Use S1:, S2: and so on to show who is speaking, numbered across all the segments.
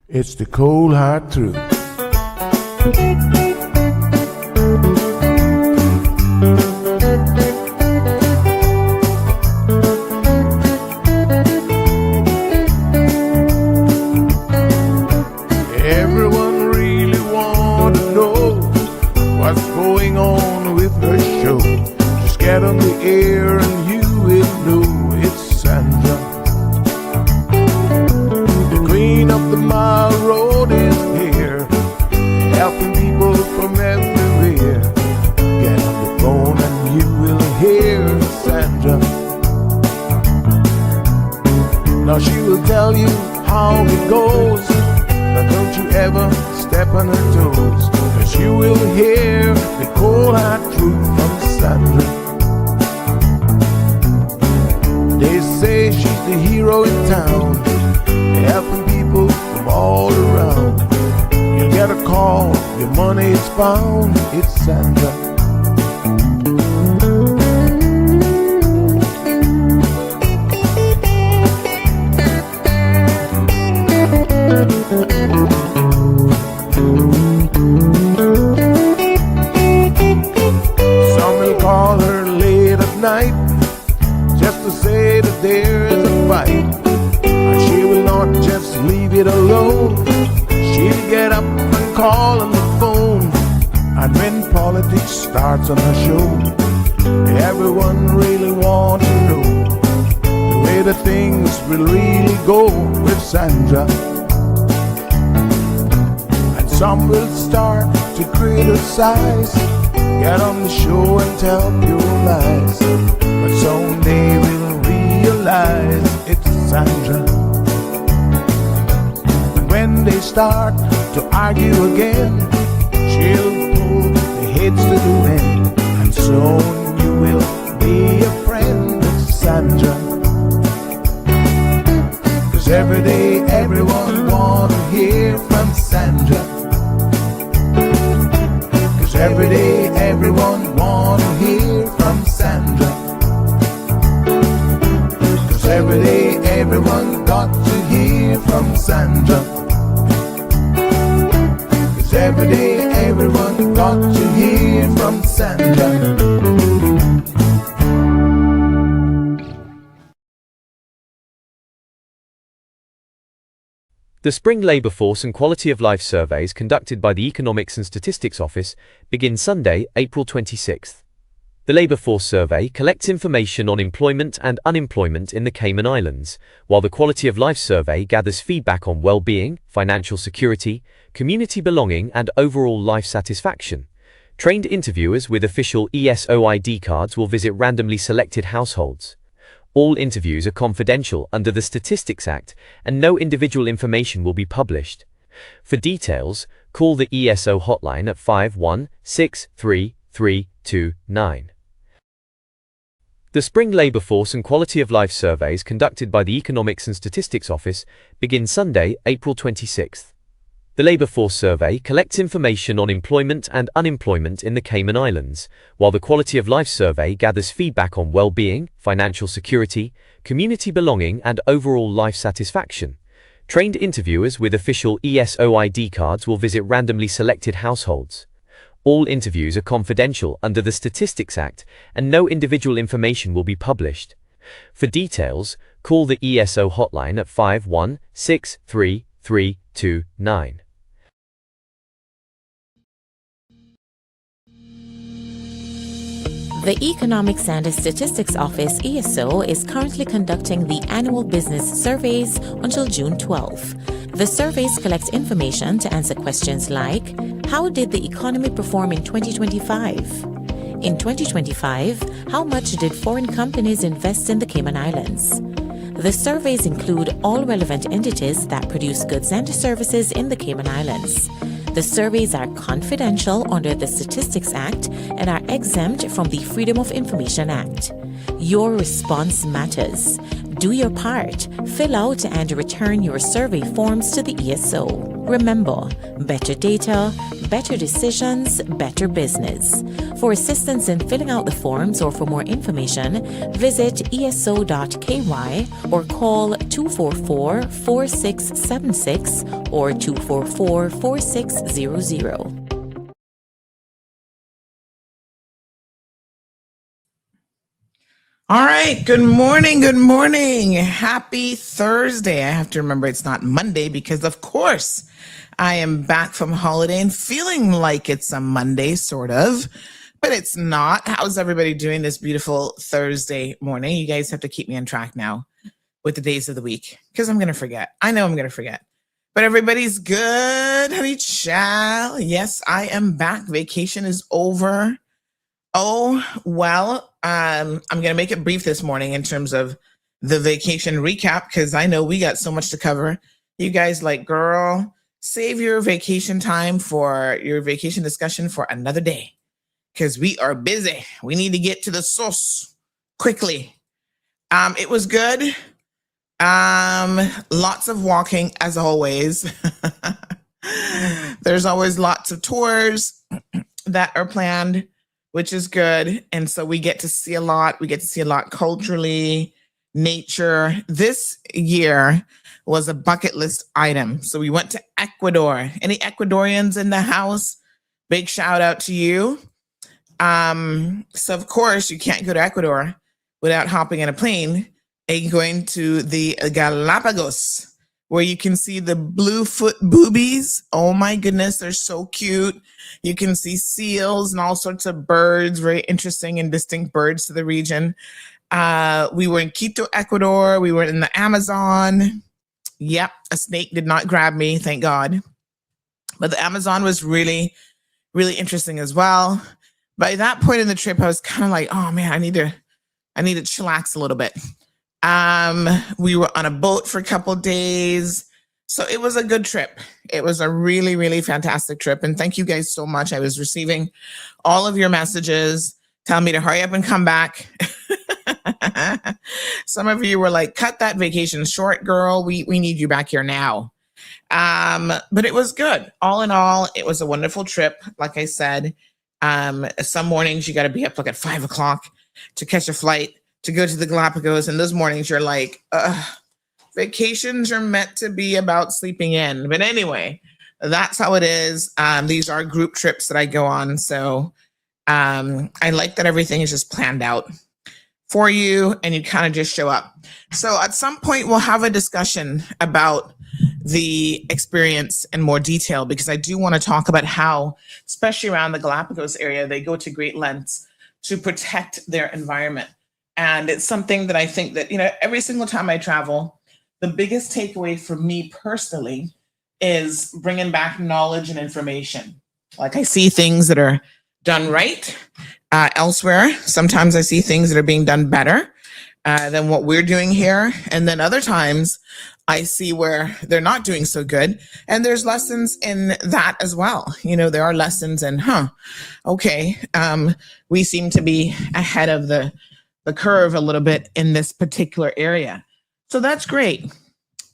S1: It's the cold hard truth. Everyone really want to know what's going on with her show. Just get on the air and you will know it's Sandra. The queen of the mile road is here, helping people from everywhere. Get on the phone and you will hear Sandra. Now she will tell you how it goes, but don't you ever step on her toes, 'cause you will hear the cold hard truth from Sandra. They say she's the hero in town, helping people from all around. You get a call, your money is found, it's Sandra. Some will call her late at night just to say that there is a fight, and she will not just leave it alone. She'll get up and call on the phone, and when politics starts on her show, everyone really wants to know the way that things will really go with Sandra. And some will start to criticize, get on the show and tell pure lies, but soon they will realize it's Sandra. And when they start to argue again, she'll pull the heads to the wind, and soon you will be a friend of Sandra. 'Cause every day everyone wanna hear from Sandra. 'Cause every day everyone wanna hear from Sandra. 'Cause every day everyone got to hear from Sandra. 'Cause every day everyone got to hear from Sandra.
S2: The Spring Labour Force and Quality of Life surveys conducted by the Economics and Statistics Office begin Sunday, April 26th. The Labour Force survey collects information on employment and unemployment in the Cayman Islands, while the Quality of Life survey gathers feedback on well-being, financial security, community belonging and overall life satisfaction. Trained interviewers with official ESO ID cards will visit randomly selected households. All interviews are confidential under the Statistics Act, and no individual information will be published. For details, call the ESO hotline at 51633329. The Spring Labour Force and Quality of Life surveys conducted by the Economics and Statistics Office begin Sunday, April 26th. The Labour Force survey collects information on employment and unemployment in the Cayman Islands, while the Quality of Life survey gathers feedback on well-being, financial security, community belonging and overall life satisfaction. Trained interviewers with official ESO ID cards will visit randomly selected households. All interviews are confidential under the Statistics Act, and no individual information will be published. For details, call the ESO hotline at 51633329.
S3: The Economics and Statistics Office, ESO, is currently conducting the annual business surveys until June 12. The surveys collect information to answer questions like, how did the economy perform in 2025? In 2025, how much did foreign companies invest in the Cayman Islands? The surveys include all relevant entities that produce goods and services in the Cayman Islands. The surveys are confidential under the Statistics Act and are exempt from the Freedom of Information Act. Your response matters. Do your part. Fill out and return your survey forms to the ESO. Remember, better data, better decisions, better business. For assistance in filling out the forms or for more information, visit eso.ky or call 244-4676 or 244-4600.
S4: All right. Good morning. Good morning. Happy Thursday. I have to remember it's not Monday because, of course, I am back from holiday and feeling like it's a Monday, sort of, but it's not. How's everybody doing this beautiful Thursday morning? You guys have to keep me on track now with the days of the week because I'm going to forget. I know I'm going to forget. But everybody's good, honey child. Yes, I am back. Vacation is over. Oh, well, I'm going to make it brief this morning in terms of the vacation recap because I know we got so much to cover. You guys like, girl, save your vacation time for your vacation discussion for another day because we are busy. We need to get to the source quickly. It was good. Lots of walking as always. There's always lots of tours that are planned, which is good. And so we get to see a lot. We get to see a lot culturally, nature. This year was a bucket list item. So we went to Ecuador. Any Ecuadorians in the house? Big shout out to you. So of course you can't go to Ecuador without hopping in a plane and going to the Galapagos, where you can see the bluefoot boobies. Oh my goodness, they're so cute. You can see seals and all sorts of birds, very interesting and distinct birds to the region. We were in Quito, Ecuador. We were in the Amazon. Yep, a snake did not grab me, thank God. But the Amazon was really, really interesting as well. By that point in the trip, I was kind of like, oh man, I need to chillax a little bit. We were on a boat for a couple of days. So it was a good trip. It was a really, really fantastic trip. And thank you guys so much. I was receiving all of your messages telling me to hurry up and come back. Some of you were like, cut that vacation short, girl. We need you back here now. But it was good. All in all, it was a wonderful trip. Like I said, some mornings you got to be up like at 5 o'clock to catch a flight to go to the Galapagos. And those mornings you're like, vacations are meant to be about sleeping in. But anyway, that's how it is. These are group trips that I go on. So I like that everything is just planned out for you and you kind of just show up. So at some point we'll have a discussion about the experience in more detail, because I do want to talk about how, especially around the Galapagos area, they go to great lengths to protect their environment. And it's something that I think that, every single time I travel, the biggest takeaway for me personally is bringing back knowledge and information. Like I see things that are done right elsewhere. Sometimes I see things that are being done better than what we're doing here. And then other times I see where they're not doing so good. And there's lessons in that as well. There are lessons in, okay, we seem to be ahead of the curve a little bit in this particular area. So that's great.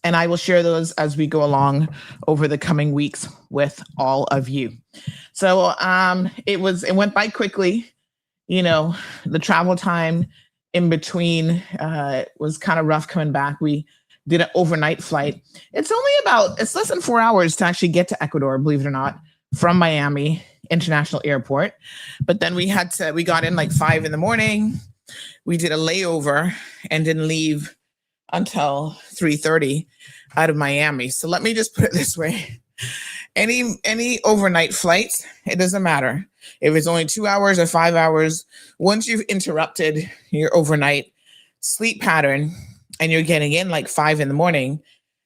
S4: And I will share those as we go along over the coming weeks with all of you. So it went by quickly. The travel time in between was kind of rough coming back. We did an overnight flight. It's less than 4 hours to actually get to Ecuador, believe it or not, from Miami International Airport. But then we got in like 5 a.m. We did a layover and didn't leave until 3:30 out of Miami. So let me just put it this way. Any overnight flights, it doesn't matter. If it's only 2 hours or 5 hours, once you've interrupted your overnight sleep pattern and you're getting in like 5 a.m,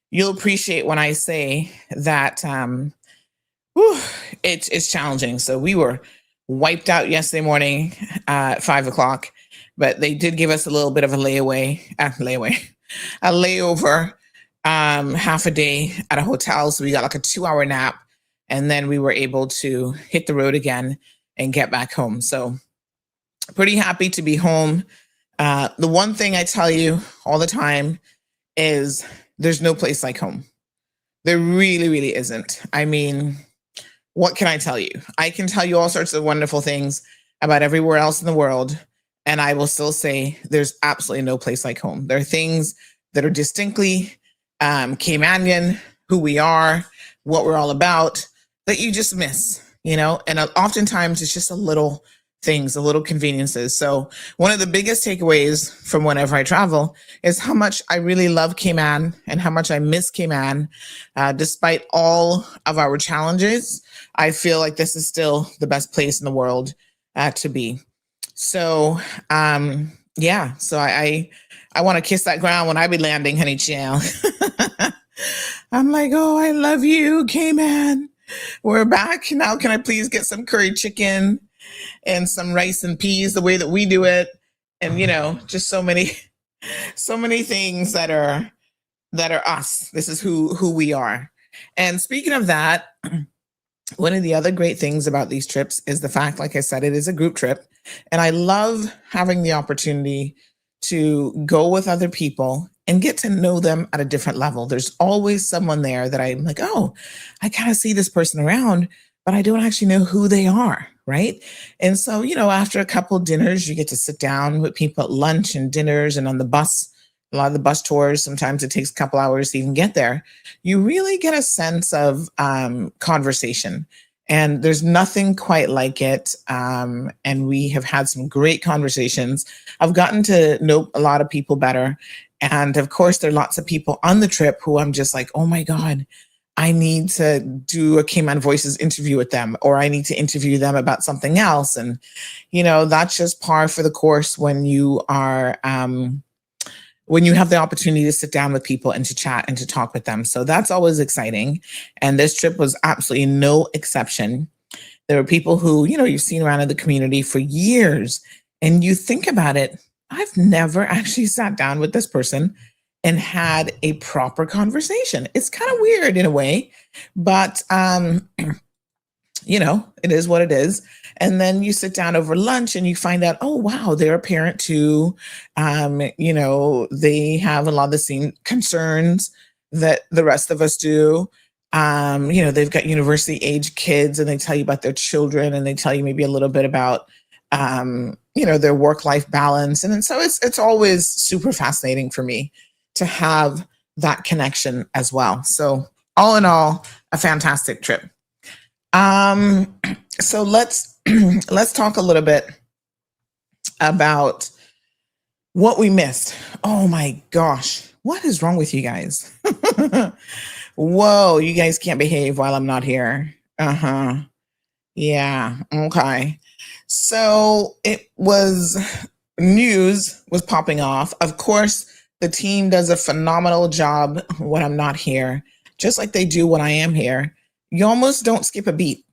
S4: you'll appreciate when I say that it's challenging. So we were wiped out yesterday morning at 5 o'clock, but they did give us a little bit of a layover, half a day at a hotel. So we got like a 2-hour nap, and then we were able to hit the road again and get back home. So pretty happy to be home. The one thing I tell you all the time is there's no place like home. There really, really isn't. I mean, what can I tell you? I can tell you all sorts of wonderful things about everywhere else in the world, and I will still say there's absolutely no place like home. There are things that are distinctly Caymanian, who we are, what we're all about, that you just miss, and oftentimes it's just a little things, the little conveniences. So one of the biggest takeaways from whenever I travel is how much I really love Cayman and how much I miss Cayman. Despite all of our challenges, I feel like this is still the best place in the world to be. So, yeah, so I want to kiss that ground when I be landing, honey child. I'm like, oh, I love you, Cayman. We're back. Now, can I please get some curry chicken and some rice and peas the way that we do it? And, just so many things that are us. This is who we are. And speaking of that, one of the other great things about these trips is the fact, like I said, it is a group trip. And I love having the opportunity to go with other people and get to know them at a different level. There's always someone there that I'm like, oh, I kind of see this person around, but I don't actually know who they are, right? And so, after a couple dinners, you get to sit down with people at lunch and dinners and on the bus. A lot of the bus tours, sometimes it takes a couple hours to even get there. You really get a sense of conversation. And there's nothing quite like it. And we have had some great conversations. I've gotten to know a lot of people better. And of course, there are lots of people on the trip who I'm just like, oh my God, I need to do a Cayman Voices interview with them, or I need to interview them about something else. And, that's just par for the course when you are, when you have the opportunity to sit down with people and to chat and to talk with them. So that's always exciting. And this trip was absolutely no exception. There were people who, you've seen around in the community for years, and you think about it, I've never actually sat down with this person and had a proper conversation. It's kind of weird in a way, but, it is what it is. And then you sit down over lunch and you find out, oh, wow, they're a parent too. They have a lot of the same concerns that the rest of us do. They've got university age kids, and they tell you about their children, and they tell you maybe a little bit about, their work-life balance. And so it's always super fascinating for me to have that connection as well. So all in all, a fantastic trip. So let's talk a little bit about what we missed. Oh my gosh, what is wrong with you guys? Whoa, you guys can't behave while I'm not here. Yeah, okay. So news was popping off. Of course, the team does a phenomenal job when I'm not here, just like they do when I am here. You almost don't skip a beat,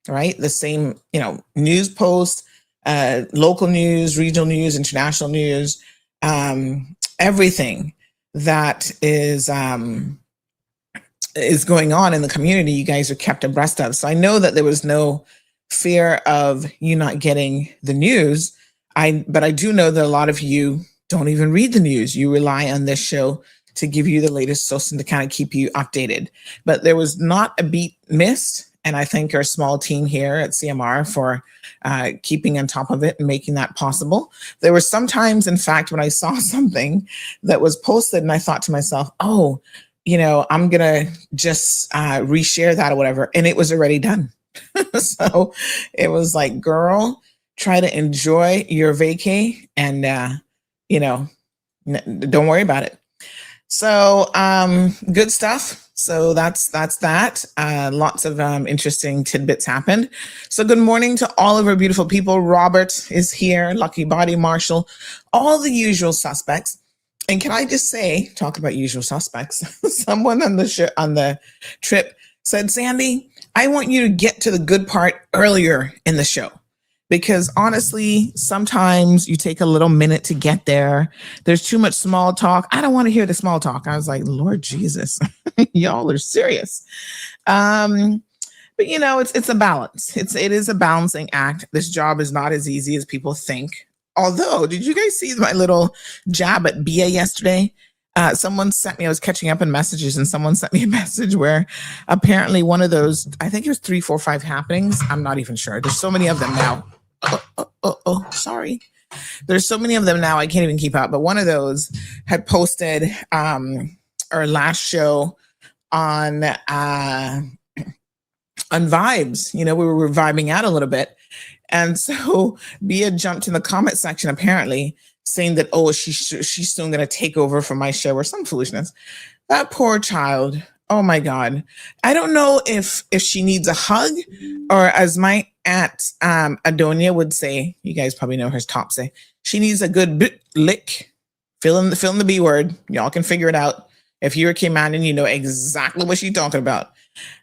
S4: right? The same, news posts, local news, regional news, international news, everything that is going on in the community, you guys are kept abreast of. So I know that there was no fear of you not getting the news. But I do know that a lot of you don't even read the news. You rely on this show to give you the latest source and to kind of keep you updated. But there was not a beat missed. And I thank our small team here at CMR for keeping on top of it and making that possible. There were some times, in fact, when I saw something that was posted and I thought to myself, oh, I'm going to just reshare that or whatever. And it was already done. So it was like, girl, try to enjoy your vacay and, don't worry about it. So good stuff. So that's that. Lots of interesting tidbits happened. So good morning to all of our beautiful people. Robert is here, Lucky Body, Marshall, all the usual suspects. And can I just say, talk about usual suspects, someone on the trip said, Sandy, I want you to get to the good part earlier in the show. Because honestly, sometimes you take a little minute to get there. There's too much small talk. I don't want to hear the small talk. I was like, Lord Jesus, y'all are serious. But it's a balance. It is a balancing act. This job is not as easy as people think. Although, did you guys see my little jab at Bia yesterday? Someone sent me, I was catching up in messages, and someone sent me a message where apparently one of those, I think it was 3, 4, 5 happenings. I'm not even sure. There's so many of them now. Sorry. There's so many of them now, I can't even keep up. But one of those had posted our last show on Vibes. We were vibing out a little bit. And so Bia jumped in the comment section, apparently, saying that, she's soon going to take over for my show or some foolishness. That poor child. Oh my God. I don't know if she needs a hug, or as my aunt Adonia would say, you guys probably know her top say, she needs a good lick. Fill in the B word. Y'all can figure it out. If you're a Caymanian, you know exactly what she's talking about.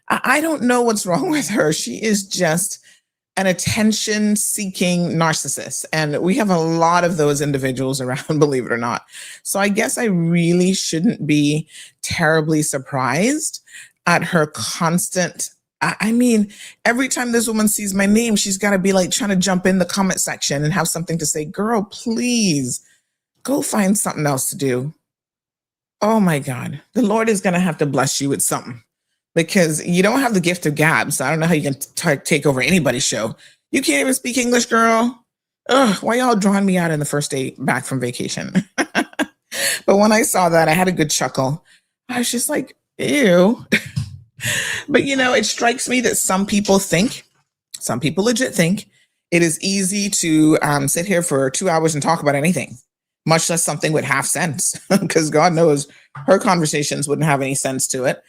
S4: I don't know what's wrong with her. She is just an attention-seeking narcissist. And we have a lot of those individuals around, believe it or not. So I guess I really shouldn't be terribly surprised at her constant. I mean, every time this woman sees my name, she's got to be like trying to jump in the comment section and have something to say. Girl, please go find something else to do. Oh my God. The Lord is going to have to bless you with something, because you don't have the gift of gab. So I don't know how you can take over anybody's show. You can't even speak English, girl. Ugh, why y'all drawing me out in the first day back from vacation? But when I saw that, I had a good chuckle. I was just like, ew. But it strikes me that some people legit think it is easy to sit here for 2 hours and talk about anything, much less something with half sense, because God knows her conversations wouldn't have any sense to it.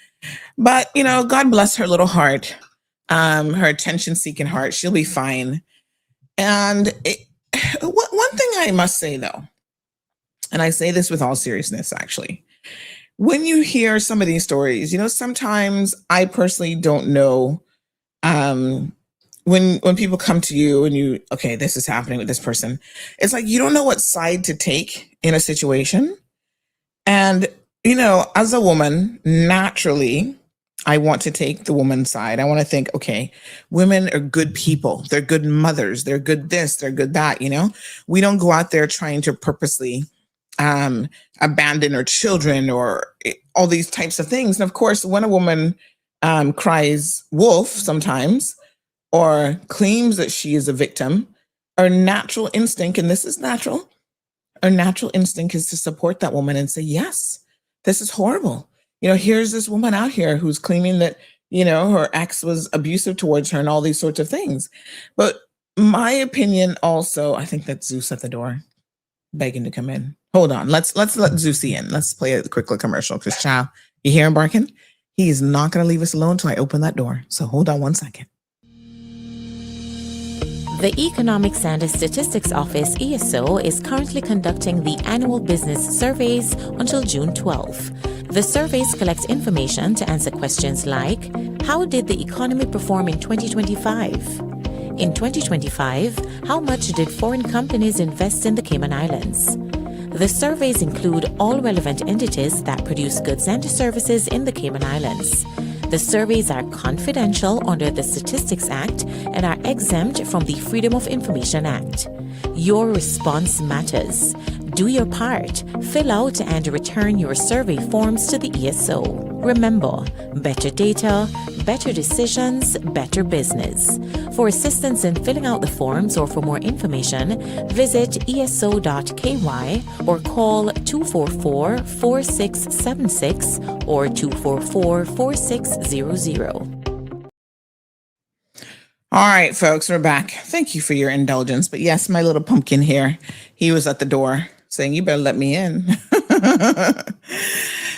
S4: But, God bless her little heart, her attention-seeking heart. She'll be fine. And one thing I must say, though, and I say this with all seriousness, actually, when you hear some of these stories, sometimes I personally don't know when people come to you and okay, this is happening with this person. It's like you don't know what side to take in a situation. And as a woman, naturally, I want to take the woman's side. I want to think, okay, women are good people. They're good mothers. They're good this, they're good that, We don't go out there trying to purposely abandon our children or all these types of things. And of course, when a woman cries wolf sometimes or claims that she is a victim, our natural instinct, and this is natural, our natural instinct is to support that woman and say, yes, this is horrible. Here's this woman out here who's claiming that, her ex was abusive towards her and all these sorts of things. But my opinion also, I think that's Zeus at the door begging to come in. Hold on. Let's let Zeusy in. Let's play a quick little commercial, because child, you hear him barking? He's not going to leave us alone until I open that door. So hold on one second.
S3: The Economics and Statistics Office, ESO, is currently conducting the annual business surveys until June 12. The surveys collect information to answer questions like, how did the economy perform in 2025? In 2025, how much did foreign companies invest in the Cayman Islands? The surveys include all relevant entities that produce goods and services in the Cayman Islands. The surveys are confidential under the Statistics Act and are exempt from the Freedom of Information Act. Your response matters. Do your part. Fill out and return your survey forms to the ESO. Remember, better data, better decisions, better business. For assistance in filling out the forms or for more information, visit eso.ky or call 244-4676 or 244-4600.
S4: All right, folks, we're back. Thank you for your indulgence. But yes, my little pumpkin here, he was at the door saying, you better let me in.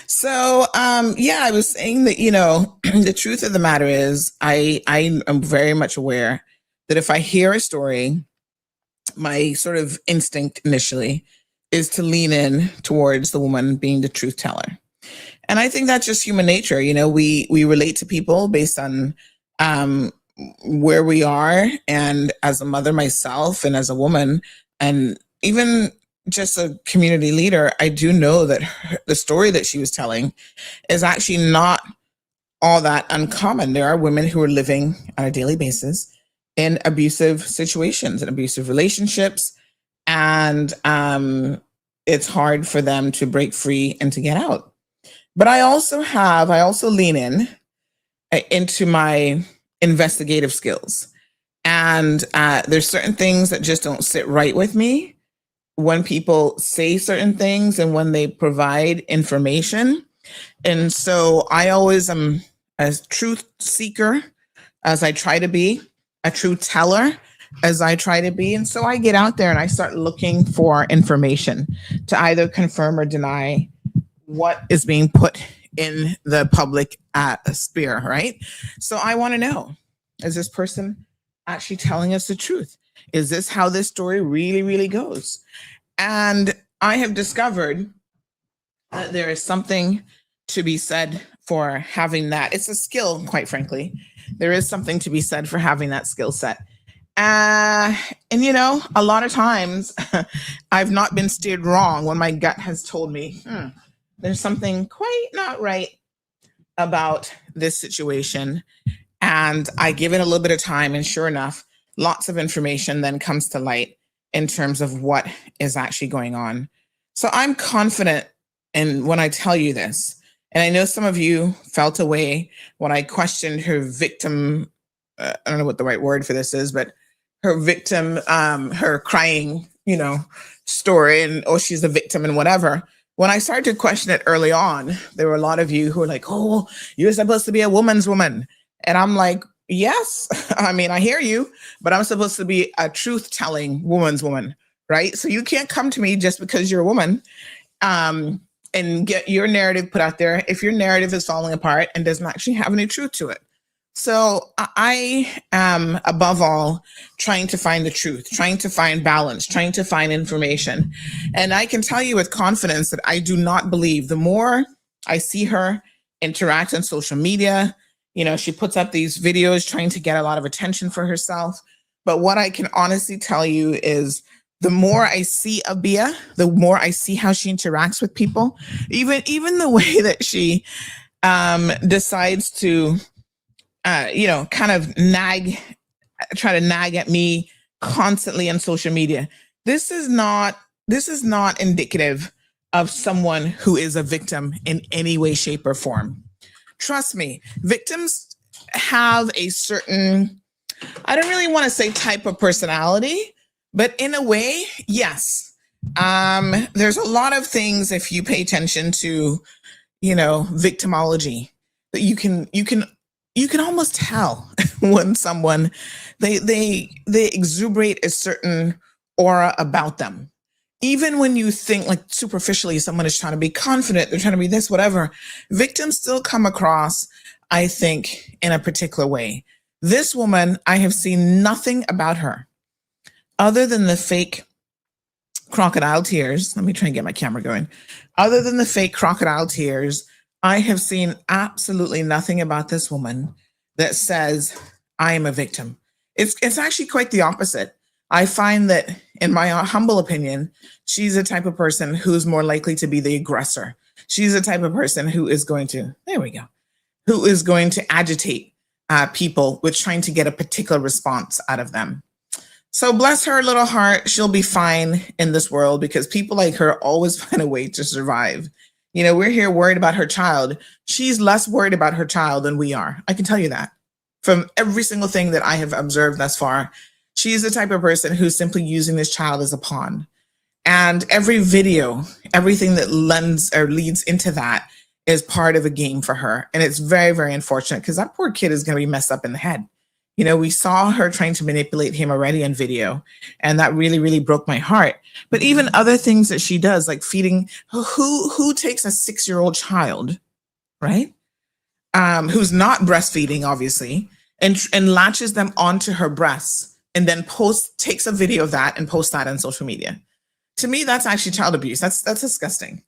S4: So, I was saying that, the truth of the matter is I am very much aware that if I hear a story, my sort of instinct initially is to lean in towards the woman being the truth teller. And I think that's just human nature. We relate to people based on where we are. And as a mother myself and as a woman, and even just a community leader, I do know that the story that she was telling is actually not all that uncommon. There are women who are living on a daily basis in abusive situations and abusive relationships. And it's hard for them to break free and to get out. But I also lean into my investigative skills. And there's certain things that just don't sit right with me when people say certain things and when they provide information. And so I always am a truth seeker, as I try to be, a truth teller, as I try to be. And so I get out there and I start looking for information to either confirm or deny what is being put in the public sphere, right? So I want to know, is this person actually telling us the truth? Is this how this story really, really goes? And I have discovered that there is something to be said for having that. It's a skill, quite frankly. There is something to be said for having that skill set. And a lot of times I've not been steered wrong when my gut has told me, there's something quite not right about this situation. And I give it a little bit of time, and sure enough, lots of information then comes to light in terms of what is actually going on. So I'm confident in when I tell you this. And I know some of you felt away when I questioned her victim. I don't know what the right word for this is, but her victim, her crying, story, and she's a victim and whatever. When I started to question it early on, there were a lot of you who were like, oh, you're supposed to be a woman's woman. And I'm like, yes, I mean, I hear you, but I'm supposed to be a truth-telling woman's woman, right? So you can't come to me just because you're a woman and get your narrative put out there if your narrative is falling apart and doesn't actually have any truth to it. So I am, above all, trying to find the truth, trying to find balance, trying to find information. And I can tell you with confidence that I do not believe, the more I see her interact on social media, she puts up these videos trying to get a lot of attention for herself. But what I can honestly tell you is the more I see Abia, the more I see how she interacts with people, even the way that she decides to kind of try to nag at me constantly on social media. This is not indicative of someone who is a victim in any way, shape, or form. Trust me, victims have a certain, I don't really want to say type of personality, but in a way, yes. There's a lot of things, if you pay attention to, victimology, that you can almost tell when someone, they exuberate a certain aura about them. Even when you think like superficially someone is trying to be confident, they're trying to be this, whatever, victims still come across, I think, in a particular way. This woman, I have seen nothing about her other than the fake crocodile tears. Let me try and get my camera going. Other than the fake crocodile tears, I have seen absolutely nothing about this woman that says, I am a victim. It's actually quite the opposite. I find that, in my humble opinion, she's the type of person who's more likely to be the aggressor. She's the type of person who is going to, who is going to agitate people with trying to get a particular response out of them. So bless her little heart, she'll be fine in this world because people like her always find a way to survive. We're here worried about her child. She's less worried about her child than we are. I can tell you that from every single thing that I have observed thus far. She's the type of person who's simply using this child as a pawn. And every video, everything that leads into that is part of a game for her. And it's very, very unfortunate because that poor kid is going to be messed up in the head. We saw her trying to manipulate him already on video, and that really, really broke my heart. But even other things that she does, like feeding, who takes a 6-year-old child, right? Who's not breastfeeding, obviously, and latches them onto her breasts and then takes a video of that and posts that on social media. To me, that's actually child abuse. That's disgusting.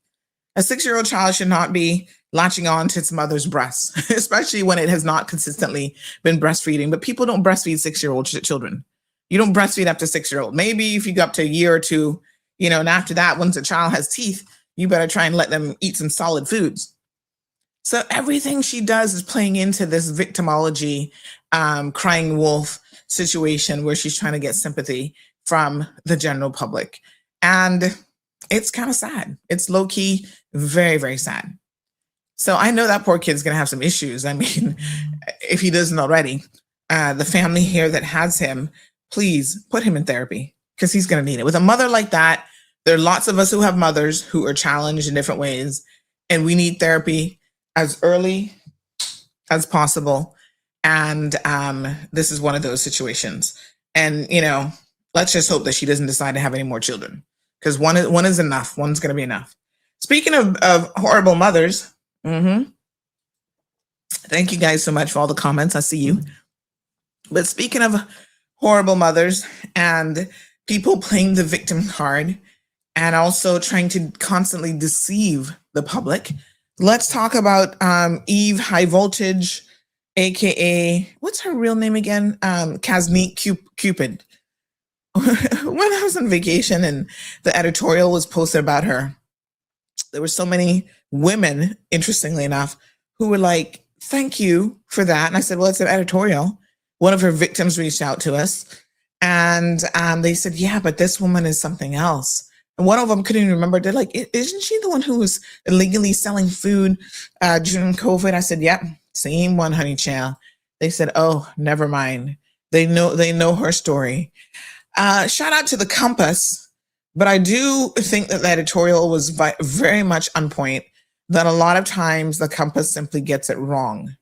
S4: A 6-year-old child should not be latching on to its mother's breasts, especially when it has not consistently been breastfeeding. But people don't breastfeed 6-year-old children. You don't breastfeed up to 6-year-old. Maybe if you go up to a year or two, and after that, once a child has teeth, you better try and let them eat some solid foods. So everything she does is playing into this victimology, crying wolf situation where she's trying to get sympathy from the general public. And it's kind of sad. It's low key, very, very sad. So I know that poor kid's going to have some issues. I mean, if he doesn't already, the family here that has him, please put him in therapy because he's going to need it. With a mother like that, there are lots of us who have mothers who are challenged in different ways, and we need therapy as early as possible. And this is one of those situations. And, you know, let's just hope that she doesn't decide to have any more children, because one is enough. One's going to be enough. Speaking of horrible mothers, thank you guys so much for all the comments. I see you. But speaking of horrible mothers and people playing the victim card and also trying to constantly deceive the public, let's talk about Eve Highvoltage, aka, what's her real name again? Kasnique Cupid. When I was on vacation and the editorial was posted about her, there were so many women, interestingly enough, who were like, thank you for that. And I said, well, it's an editorial. One of her victims reached out to us and they said, yeah, but this woman is something else. And one of them couldn't even remember. They're like, isn't she the one who was illegally selling food during COVID? I said, yep, same one, honey child. They said, oh, never mind. They know her story. Shout out to the Compass. But I do think that the editorial was very much on point, that a lot of times the Compass simply gets it wrong.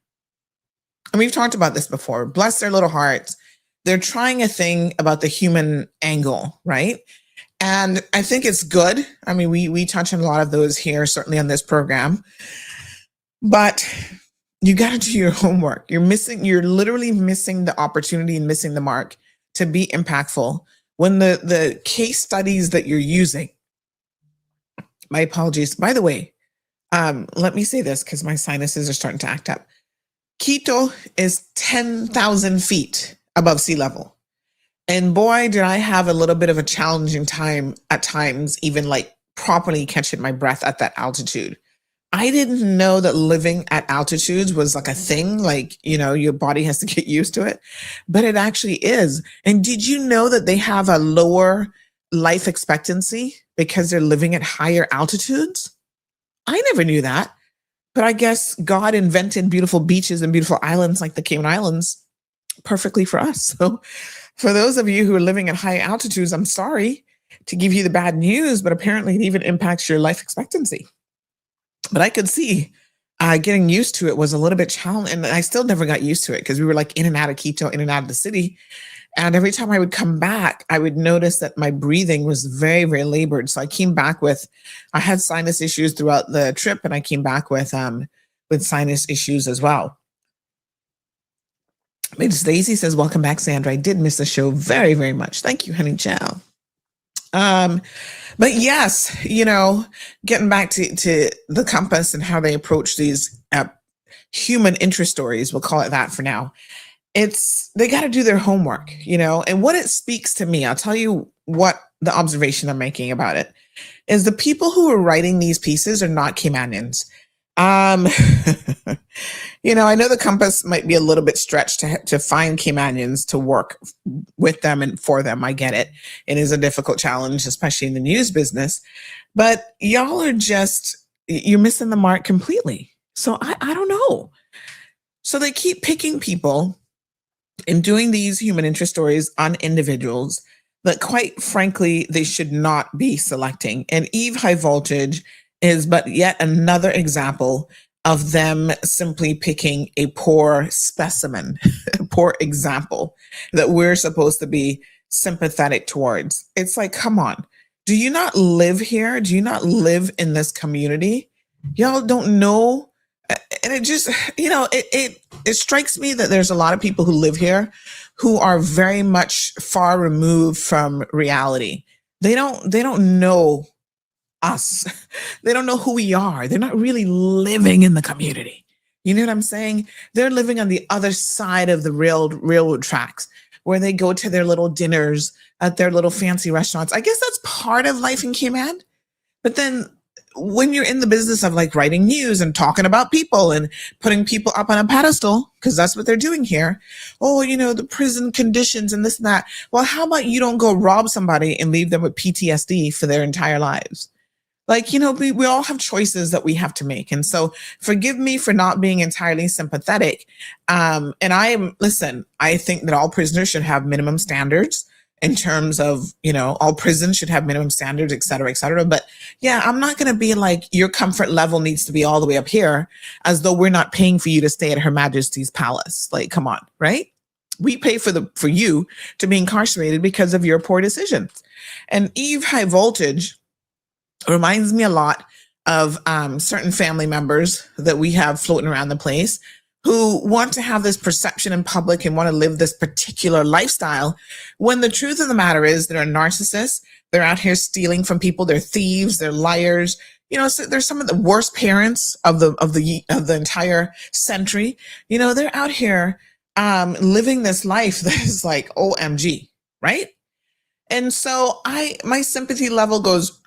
S4: And we've talked about this before. Bless their little hearts. They're trying a thing about the human angle, right? And I think it's good. I mean, we touch on a lot of those here, certainly on this program. But you got to do your homework. You're literally missing the opportunity and missing the mark to be impactful when the case studies that you're using. My apologies. By the way, let me say this because my sinuses are starting to act up. Quito is 10,000 feet above sea level. And boy, did I have a little bit of a challenging time at times, even like properly catching my breath at that altitude. I didn't know that living at altitudes was like a thing, like, you know, your body has to get used to it, but it actually is. And did you know that they have a lower life expectancy because they're living at higher altitudes? I never knew that, but I guess God invented beautiful beaches and beautiful islands like the Cayman Islands perfectly for us. So for those of you who are living at high altitudes, I'm sorry to give you the bad news, but apparently it even impacts your life expectancy. But I could see getting used to it was a little bit challenging. And I still never got used to it because we were like in and out of Quito, in and out of the city. And every time I would come back, I would notice that my breathing was very, very labored. So I came back I had sinus issues throughout the trip, and I came back with sinus issues as well. Miss Daisy says, welcome back, Sandra. I did miss the show very, very much. Thank you, honey child. But yes, you know, getting back to the Compass and how they approach these human interest stories, we'll call it that for now. They got to do their homework, you know, and what it speaks to me, I'll tell you what the observation I'm making about it is: the people who are writing these pieces are not Caymanians. You know, I know the Compass might be a little bit stretched to find Caymanians to work with them and for them. I get it. It is a difficult challenge, especially in the news business, but y'all are you're missing the mark completely. So I don't know. So they keep picking people and doing these human interest stories on individuals that, quite frankly, they should not be selecting. And Eve Highvoltage is but yet another example of them simply picking a poor specimen, a poor example that we're supposed to be sympathetic towards. It's like, come on. Do you not live here? Do you not live in this community? Y'all don't know. And it just, you know, it strikes me that there's a lot of people who live here who are very much far removed from reality. They don't know us. They don't know who we are. They're not really living in the community. You know what I'm saying? They're living on the other side of the railroad tracks, where they go to their little dinners at their little fancy restaurants. I guess that's part of life in Cayman. But then when you're in the business of like writing news and talking about people and putting people up on a pedestal, because that's what they're doing here. Oh, you know, the prison conditions and this and that. Well, how about you don't go rob somebody and leave them with PTSD for their entire lives? Like, we all have choices that we have to make. And so forgive me for not being entirely sympathetic. And I think that all prisoners should have minimum standards in terms of, all prisons should have minimum standards, et cetera, et cetera. But yeah, I'm not going to be like, your comfort level needs to be all the way up here, as though we're not paying for you to stay at Her Majesty's palace. Like, come on, right? We pay for you to be incarcerated because of your poor decisions. And Eve Highvoltage reminds me a lot of certain family members that we have floating around the place who want to have this perception in public and want to live this particular lifestyle, when the truth of the matter is they're narcissists. They're out here stealing from people. They're thieves. They're liars. So they're some of the worst parents of the entire century. They're out here living this life that is like OMG, right? And so my sympathy level goes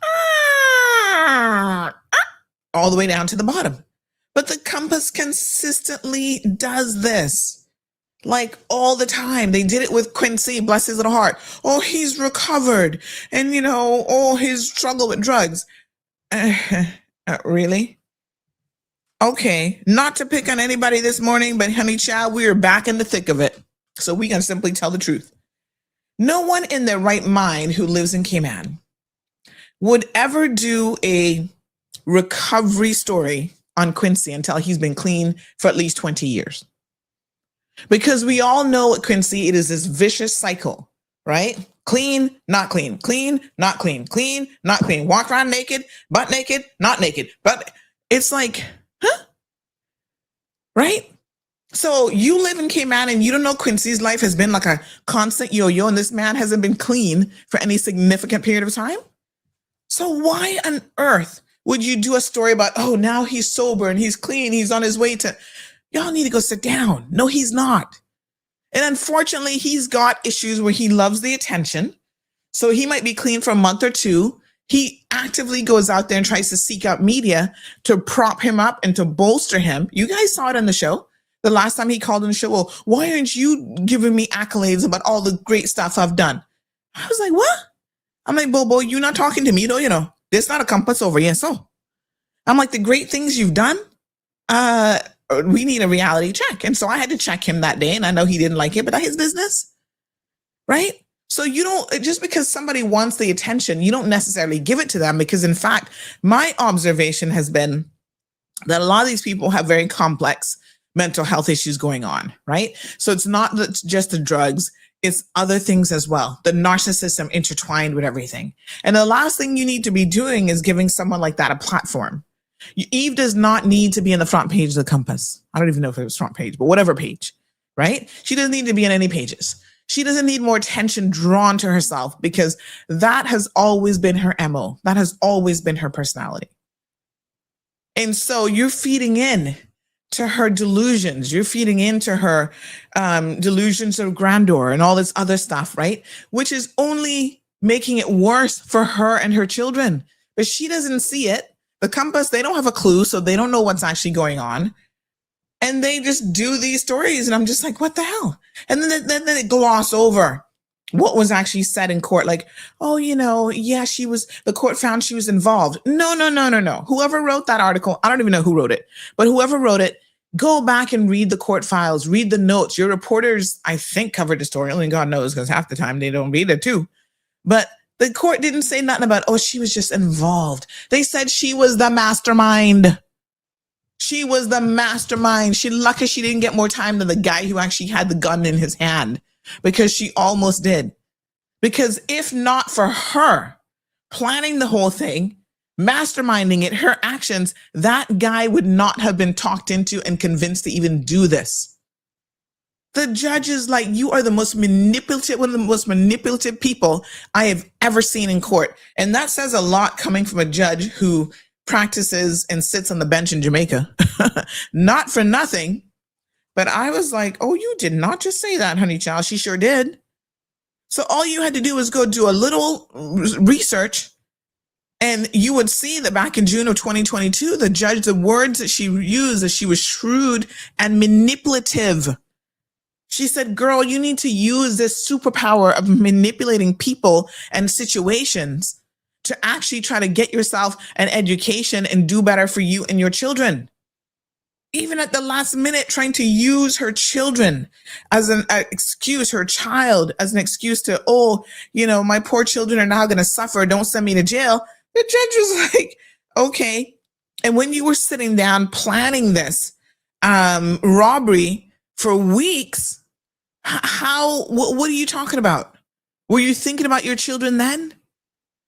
S4: all the way down to the bottom. But the compass consistently does this, like all the time. They did it with Quincy, bless his little heart. Oh, he's recovered. And, his struggle with drugs. Really? Okay, not to pick on anybody this morning, but honey child, we are back in the thick of it. So we can simply tell the truth. No one in their right mind who lives in Cayman would ever do a recovery story on Quincy until he's been clean for at least 20 years. Because we all know at Quincy, it is this vicious cycle, right? Clean, not clean, clean, not clean, clean, not clean. Walk around naked, butt naked, not naked. But it's like, huh? Right? So you live in Cayman and you don't know Quincy's life has been like a constant yo-yo, and this man hasn't been clean for any significant period of time. So why on earth would you do a story about, oh, now he's sober and he's clean, he's on his way to, y'all need to go sit down. No, he's not. And unfortunately, he's got issues where he loves the attention. So he might be clean for a month or two. He actively goes out there and tries to seek out media to prop him up and to bolster him. You guys saw it on the show. The last time he called on the show, well, why aren't you giving me accolades about all the great stuff I've done? I was like, what? I'm like, Bobo, you're not talking to me, though, there's not a compass over here. So I'm like, the great things you've done, we need a reality check. And so I had to check him that day, and I know he didn't like it, but that's his business, right? So you don't, just because somebody wants the attention, you don't necessarily give it to them, because in fact, my observation has been that a lot of these people have very complex mental health issues going on, right? So it's not just the drugs, it's other things as well. The narcissism intertwined with everything. And the last thing you need to be doing is giving someone like that a platform. Eve does not need to be in the front page of the compass. I don't even know if it was front page, but whatever page, right? She doesn't need to be in any pages. She doesn't need more attention drawn to herself, because that has always been her MO. That has always been her personality. And so you're feeding in to her delusions. You're feeding into her delusions of grandeur and all this other stuff, right? Which is only making it worse for her and her children. But she doesn't see it. The compass, they don't have a clue, so they don't know what's actually going on. And they just do these stories, and I'm just like, what the hell? And then they gloss over what was actually said in court. Like, oh, yeah, the court found she was involved. No. Whoever wrote that article, I don't even know who wrote it, but whoever wrote it, go back and read the court files, read the notes. Your reporters, I think, covered the story. Only God knows, because half the time they don't read it too. But the court didn't say nothing about, oh, she was just involved. They said she was the mastermind. She was the mastermind. She lucky she didn't get more time than the guy who actually had the gun in his hand, because she almost did. Because if not for her planning the whole thing, masterminding it, her actions, that guy would not have been talked into and convinced to even do this. The judge is like, you are the most manipulative, one of the most manipulative people I have ever seen in court. And that says a lot coming from a judge who practices and sits on the bench in Jamaica. Not for nothing. But I was like, oh, you did not just say that, honey child. She sure did. So all you had to do was go do a little research, and you would see that back in June of 2022, the judge, the words that she used, that she was shrewd and manipulative. She said, girl, you need to use this superpower of manipulating people and situations to actually try to get yourself an education and do better for you and your children. Even at the last minute, trying to use her children as an excuse, her child as an excuse to, oh, my poor children are now going to suffer. Don't send me to jail. The judge was like, okay. And when you were sitting down planning this robbery for weeks, what are you talking about? Were you thinking about your children then?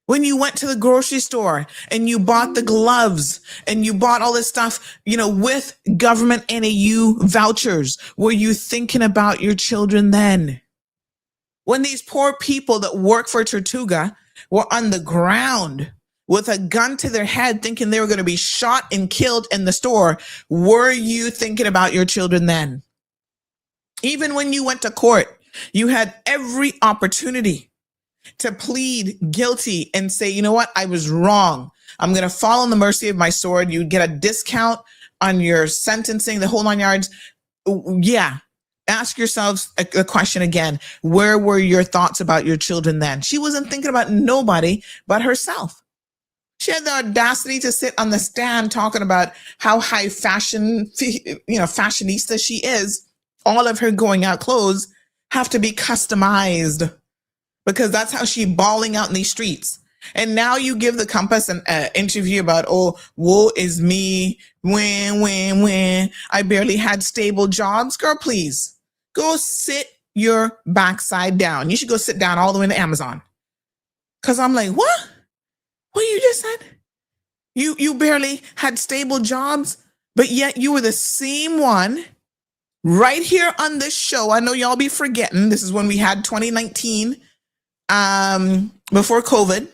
S4: When you went to the grocery store and you bought the gloves and you bought all this stuff, with government NAU vouchers, were you thinking about your children then? When these poor people that work for Tortuga were on the ground with a gun to their head thinking they were going to be shot and killed in the store, were you thinking about your children then? Even when you went to court, you had every opportunity to plead guilty and say, you know what, I was wrong. I'm going to fall on the mercy of my sword. You get a discount on your sentencing, the whole 9 yards. Yeah. Ask yourselves a question again. Where were your thoughts about your children then? She wasn't thinking about nobody but herself. She had the audacity to sit on the stand talking about how high fashion, fashionista she is. All of her going out clothes have to be customized, because that's how she's balling out in these streets. And now you give the Compass an interview about, oh, woe is me, when I barely had stable jobs. Girl, please go sit your backside down. You should go sit down all the way to Amazon. Because I'm like, what? What you just said? You barely had stable jobs, but yet you were the same one right here on this show. I know y'all be forgetting. This is when we had 2019. Before COVID,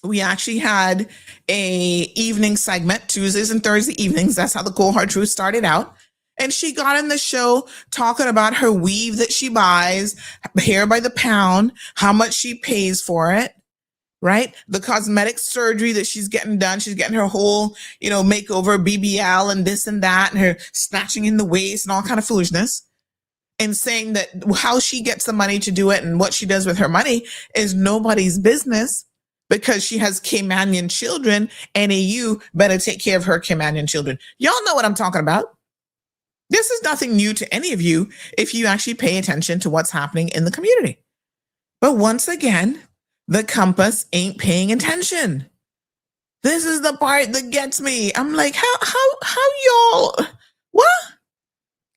S4: we actually had a evening segment, Tuesdays and Thursday evenings. That's how the Cold Hard Truth started out. And she got in the show talking about her weave that she buys, hair by the pound, how much she pays for it, right? The cosmetic surgery that she's getting done. She's getting her whole, makeover, BBL and this and that, and her snatching in the waist and all kind of foolishness. And saying that how she gets the money to do it and what she does with her money is nobody's business, because she has Caymanian children, and you better take care of her Caymanian children. Y'all know what I'm talking about. This is nothing new to any of you if you actually pay attention to what's happening in the community. But once again, the Compass ain't paying attention. This is the part that gets me. I'm like, how y'all, what?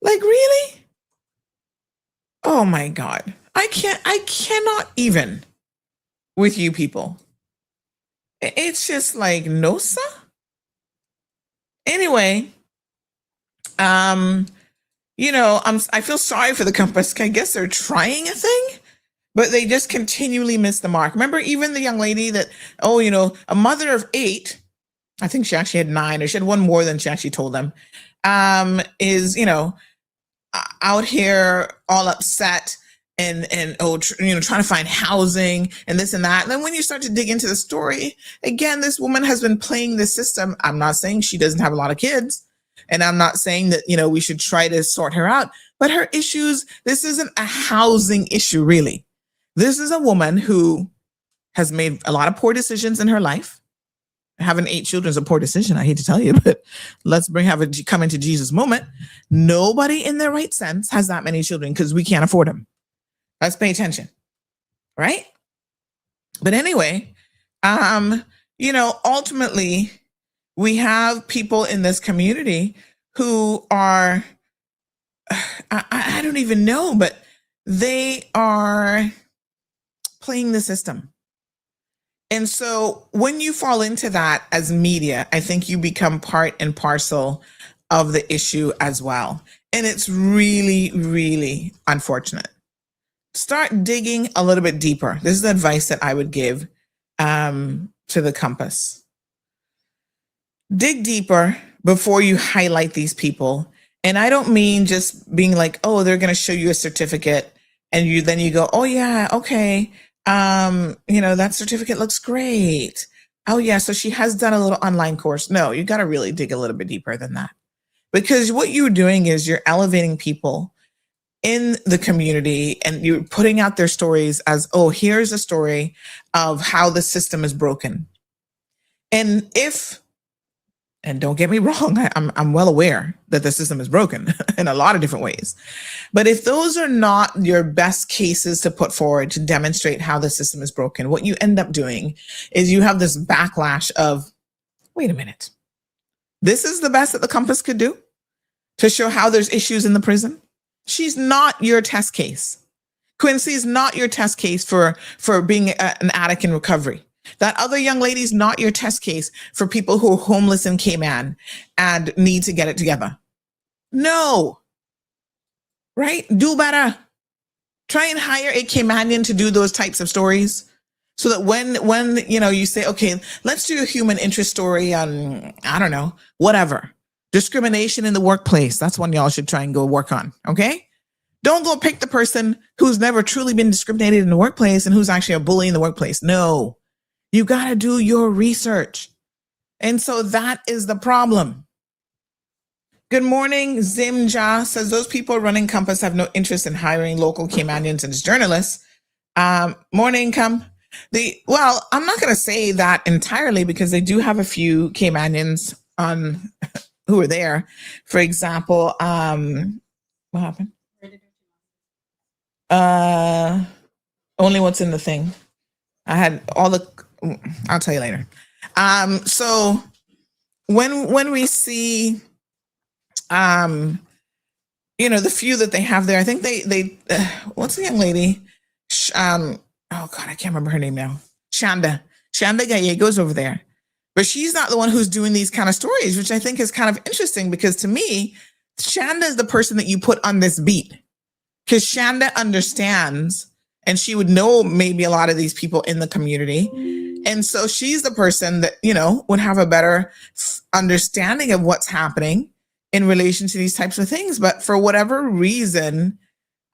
S4: Like, really? Oh my God. I cannot even with you people. It's just like, no, sir. Anyway, I feel sorry for the Compass. I guess they're trying a thing, but they just continually miss the mark. Remember, even the young lady that, a mother of 8, I think she actually had 9, or she had one more than she actually told them, is, out here all upset and trying to find housing and this and that. And then when you start to dig into the story, again, this woman has been playing the system. I'm not saying she doesn't have a lot of kids, and I'm not saying that, we should try to sort her out, but her issues, this isn't a housing issue, really. This is a woman who has made a lot of poor decisions in her life. Having 8 children is a poor decision. I hate to tell you, but let's have a come into Jesus moment. Nobody in their right sense has that many children, because we can't afford them. Let's pay attention, right? But anyway, ultimately, we have people in this community who are, I don't even know, but they are playing the system. And so when you fall into that as media, I think you become part and parcel of the issue as well. And it's really, really unfortunate. Start digging a little bit deeper. This is the advice that I would give to the Compass. Dig deeper before you highlight these people. And I don't mean just being like, oh, they're going to show you a certificate, and then you go, oh yeah, okay. That certificate looks great. Oh yeah, so she has done a little online course. No, you got to really dig a little bit deeper than that, because what you're doing is you're elevating people in the community and you're putting out their stories as, oh, here's a story of how the system is broken. And don't get me wrong, I'm well aware that the system is broken in a lot of different ways. But if those are not your best cases to put forward to demonstrate how the system is broken, what you end up doing is you have this backlash of, wait a minute, this is the best that the compass could do to show how there's issues in the prison? She's not your test case. Quincy is not your test case for being an addict in recovery. That other young lady is not your test case for people who are homeless in Cayman and need to get it together. No. Right? Do better. Try and hire a Caymanian to do those types of stories so that when you say, okay, let's do a human interest story on, I don't know, whatever. Discrimination in the workplace. That's one y'all should try and go work on. Okay? Don't go pick the person who's never truly been discriminated in the workplace and who's actually a bully in the workplace. No. You got to do your research. And so that is the problem. Good morning. Zimja says those people running Compass have no interest in hiring local Caymanians as journalists. Morning, come. Well, I'm not going to say that entirely because they do have a few Caymanians on who are there. For example, what happened? Only what's in the thing. I had all the, I'll tell you later. So when we see, the few that they have there, I think they what's the young lady? Oh God, I can't remember her name now. Shanda Gallegos over there. But she's not the one who's doing these kind of stories, which I think is kind of interesting because to me, Shanda is the person that you put on this beat because Shanda understands and she would know maybe a lot of these people in the community. And so she's the person that, would have a better understanding of what's happening in relation to these types of things. But for whatever reason,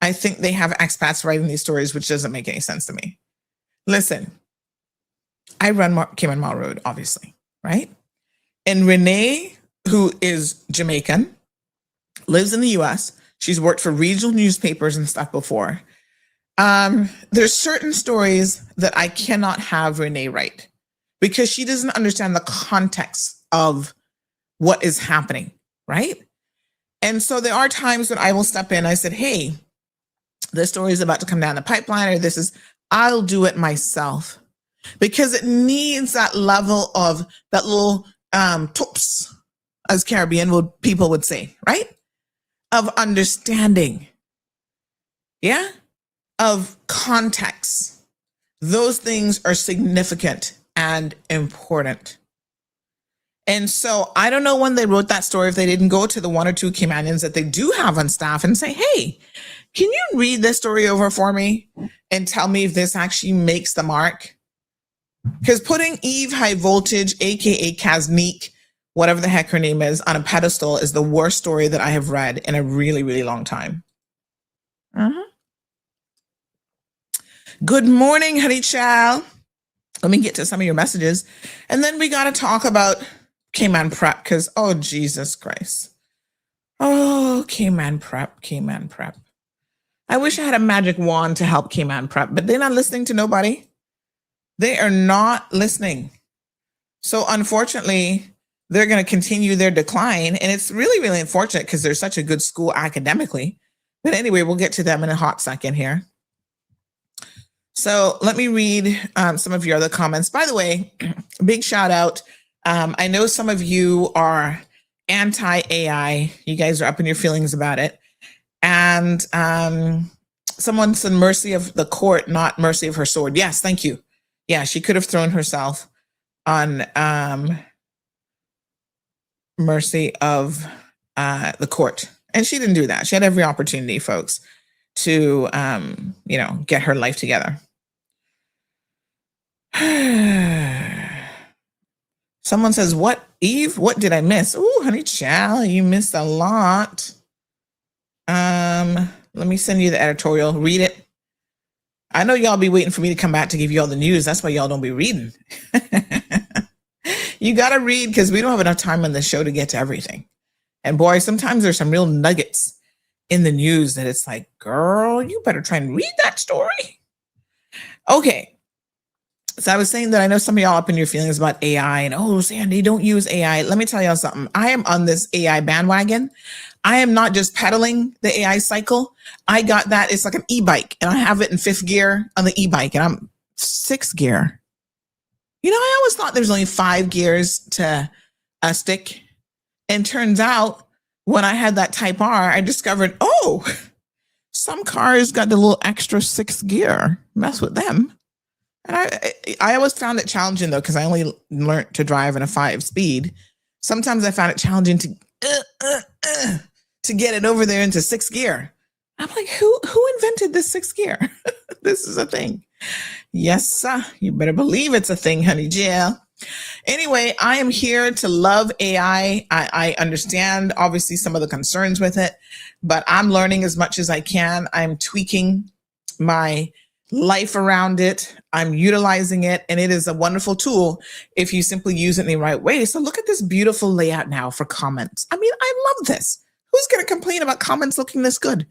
S4: I think they have expats writing these stories, which doesn't make any sense to me. Listen, I run Cayman Mall Road, obviously, right? And Renee, who is Jamaican, lives in the US. She's worked for regional newspapers and stuff before. There's certain stories that I cannot have Renee write because she doesn't understand the context of what is happening, right? And so there are times when I will step in. I said, hey, this story is about to come down the pipeline, or I'll do it myself. Because it needs that level of that little tops, as Caribbean people would say, right? Of understanding. Yeah? Of context. Those things are significant and important. And so I don't know when they wrote that story, if they didn't go to the one or two Caymanians that they do have on staff and say, hey, can you read this story over for me and tell me if this actually makes the mark? Because putting Eve Highvoltage, aka Kaznique, whatever the heck her name is, on a pedestal is the worst story that I have read in a really, really long time. Good morning, honey child. Let me get to some of your messages. And then we got to talk about Cayman Prep because, oh, Jesus Christ. Oh, Cayman Prep. I wish I had a magic wand to help Cayman Prep, but they're not listening to nobody. They are not listening. So unfortunately, they're going to continue their decline. And it's really, really unfortunate because they're such a good school academically. But anyway, we'll get to them in a hot second here. So let me read some of your other comments. By the way, big shout out. I know some of you are anti-AI. You guys are up in your feelings about it. And someone said mercy of the court, not mercy of her sword. Yes, thank you. Yeah, she could have thrown herself on mercy of the court. And she didn't do that. She had every opportunity, folks, to, get her life together. Someone says, what, Eve? What did I miss? Ooh, honey child, you missed a lot. Let me send you the editorial. Read it. I know y'all be waiting for me to come back to give you all the news. That's why y'all don't be reading. You got to read because we don't have enough time on the show to get to everything. And boy, sometimes there's some real nuggets in the news that it's like, girl, you better try and read that story. Okay. So I was saying that I know some of y'all up in your feelings about AI and, oh, Sandy, don't use AI. Let me tell y'all something. I am on this AI bandwagon. I am not just pedaling the AI cycle. I got that. It's like an e-bike and I have it in 5th gear on the e-bike and I'm 6th gear. You know, I always thought there's only 5 gears to a stick. And turns out when I had that Type R, I discovered, oh, some cars got the little extra 6th gear. Mess with them. And I always found it challenging, though, because I only learned to drive in a 5-speed. Sometimes I found it challenging to get it over there into 6th gear. I'm like, who invented this 6th gear? This is a thing. Yes, sir. You better believe it's a thing, honey Jill. Anyway, I am here to love AI. I understand, obviously, some of the concerns with it, but I'm learning as much as I can. I'm tweaking my life around it. I'm utilizing it, and it is a wonderful tool if you simply use it in the right way. So look at this beautiful layout now for comments. I mean, I love this. Who's going to complain about comments looking this good?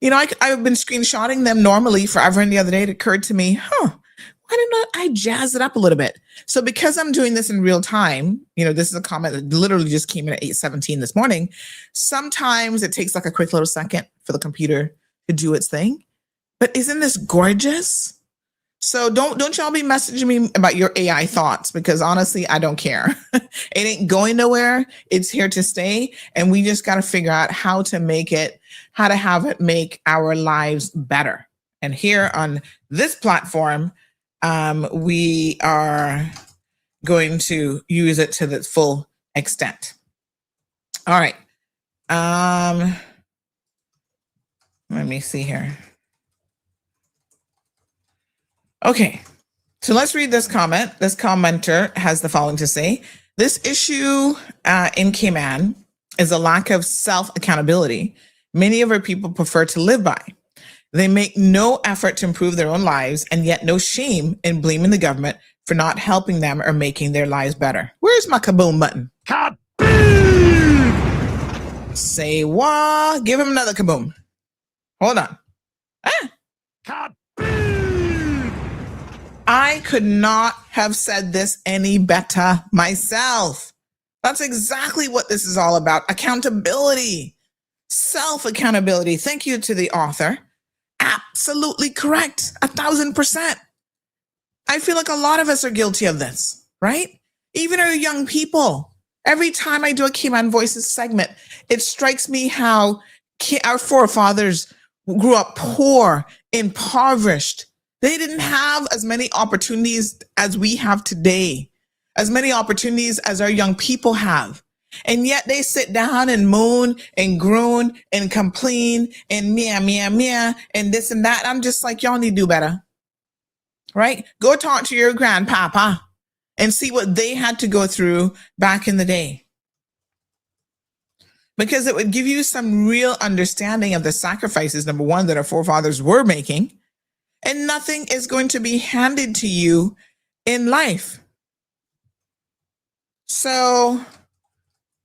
S4: You know, I've been screenshotting them normally forever, and the other day it occurred to me, why did I jazz it up a little bit? So because I'm doing this in real time, you know, this is a comment that literally just came in at 8:17 this morning. Sometimes it takes like a quick little second for the computer to do its thing. But isn't this gorgeous? So don't y'all be messaging me about your AI thoughts, because honestly, I don't care. It ain't going nowhere. It's here to stay. And we just got to figure out how to have it make our lives better. And here on this platform, we are going to use it to the full extent. All right. Let me see here. Okay, so let's read this comment. This commenter has the following to say. This issue in Cayman is a lack of self-accountability many of our people prefer to live by. They make no effort to improve their own lives, and yet no shame in blaming the government for not helping them or making their lives better. Where's my kaboom button? Kaboom! Say what? Give him another kaboom. Hold on. Kaboom! I could not have said this any better myself. That's exactly what this is all about. Accountability, self-accountability. Thank you to the author. Absolutely correct. 1,000%. I feel like a lot of us are guilty of this, right? Even our young people. Every time I do a Cayman Voices segment, it strikes me how our forefathers grew up poor, impoverished. They didn't have as many opportunities as we have today, as many opportunities as our young people have. And yet they sit down and moan and groan and complain and meow, and this and that. I'm just like, y'all need to do better, right? Go talk to your grandpapa and see what they had to go through back in the day. Because it would give you some real understanding of the sacrifices, number one, that our forefathers were making. And nothing is going to be handed to you in life. So,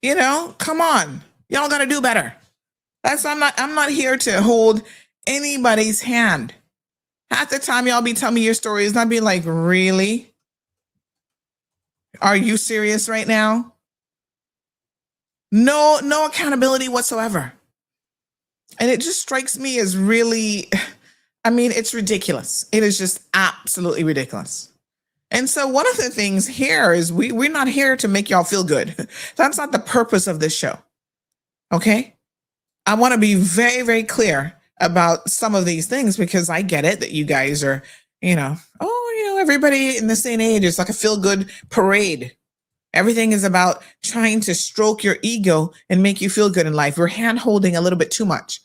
S4: you know, come on, y'all got to do better. I'm not here to hold anybody's hand. Half the time y'all be telling me your stories, and I'll be like, really? Are you serious right now? No accountability whatsoever. And it just strikes me as really, I mean, it's ridiculous. It is just absolutely ridiculous. And so one of the things here is we're not here to make y'all feel good. That's not the purpose of this show. Okay? I want to be very, very clear about some of these things, because I get it that you guys are, everybody in this day and age is like a feel-good parade. Everything is about trying to stroke your ego and make you feel good in life. We're hand-holding a little bit too much.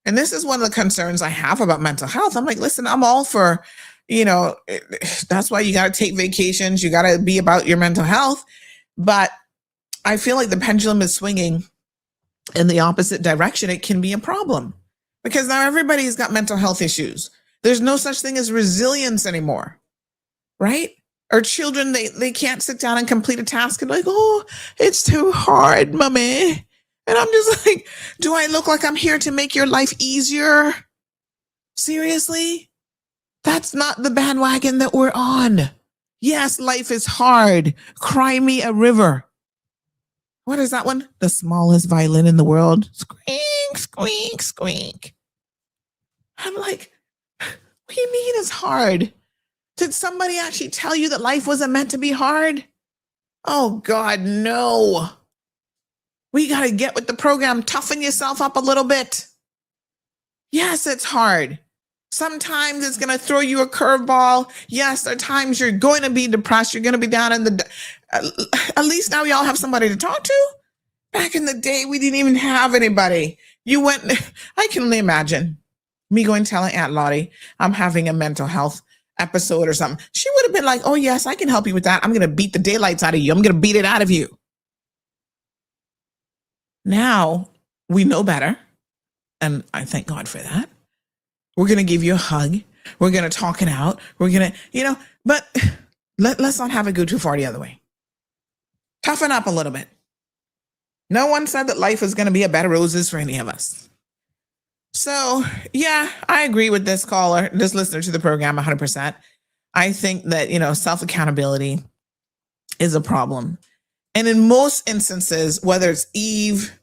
S4: And this is one of the concerns I have about mental health. I'm like, listen, I'm all for, that's why you got to take vacations. You got to be about your mental health. But I feel like the pendulum is swinging in the opposite direction. It can be a problem because now everybody's got mental health issues. There's no such thing as resilience anymore, right? Our children, they can't sit down and complete a task and like, oh, it's too hard, mommy. And I'm just like, do I look like I'm here to make your life easier? Seriously? That's not the bandwagon that we're on. Yes, life is hard. Cry me a river. What is that one? The smallest violin in the world. Squeak, squeak, squeak. I'm like, what do you mean it's hard? Did somebody actually tell you that life wasn't meant to be hard? Oh, God, no. We got to get with the program. Toughen yourself up a little bit. Yes, it's hard. Sometimes it's going to throw you a curveball. Yes, there are times you're going to be depressed. You're going to be down in the... At least now we all have somebody to talk to. Back in the day, we didn't even have anybody. I can only imagine me going telling Aunt Lottie I'm having a mental health episode or something. She would have been like, oh, yes, I can help you with that. I'm going to beat the daylights out of you. I'm going to beat it out of you. Now we know better. And I thank God for that. We're going to give you a hug. We're going to talk it out. We're going to, but let's not have it go too far the other way. Toughen up a little bit. No one said that life is going to be a bed of roses for any of us. So, yeah, I agree with this caller, this listener to the program 100%. I think that, self-accountability is a problem. And in most instances, whether it's Eve,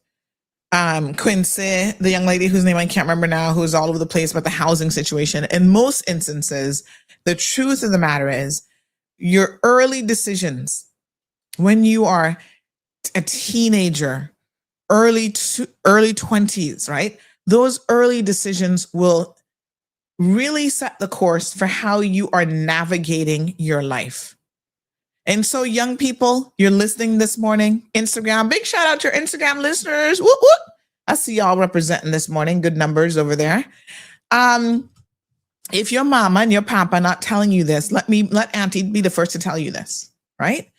S4: Quincy, the young lady whose name I can't remember now, who's all over the place about the housing situation, in most instances, the truth of the matter is your early decisions when you are a teenager, early 20s, right? Those early decisions will really set the course for how you are navigating your life. And so, young people, you're listening this morning, Instagram, big shout out to your Instagram listeners. Whoop, whoop. I see y'all representing this morning. Good numbers over there. If your mama and your papa are not telling you this, let Auntie be the first to tell you this, right?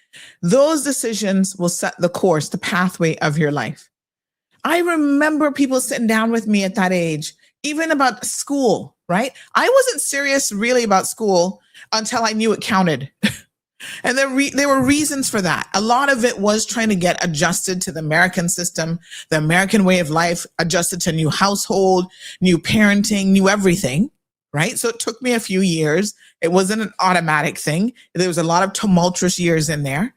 S4: Those decisions will set the course, the pathway of your life. I remember people sitting down with me at that age, even about school, right? I wasn't serious really about school until I knew it counted. And there were reasons for that. A lot of it was trying to get adjusted to the American system, the American way of life, adjusted to new household, new parenting, new everything, right? So it took me a few years. It wasn't an automatic thing. There was a lot of tumultuous years in there.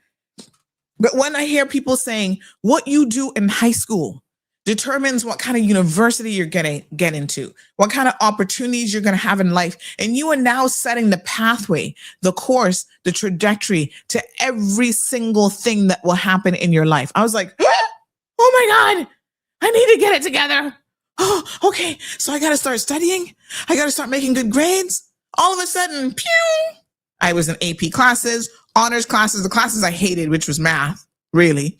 S4: But when I hear people saying what you do in high school determines what kind of university you're going to get into, what kind of opportunities you're going to have in life. And you are now setting the pathway, the course, the trajectory to every single thing that will happen in your life. I was like, oh my God, I need to get it together. Oh, okay. So I got to start studying. I got to start making good grades. All of a sudden, pew, I was in AP classes, honors classes, the classes I hated, which was math, really.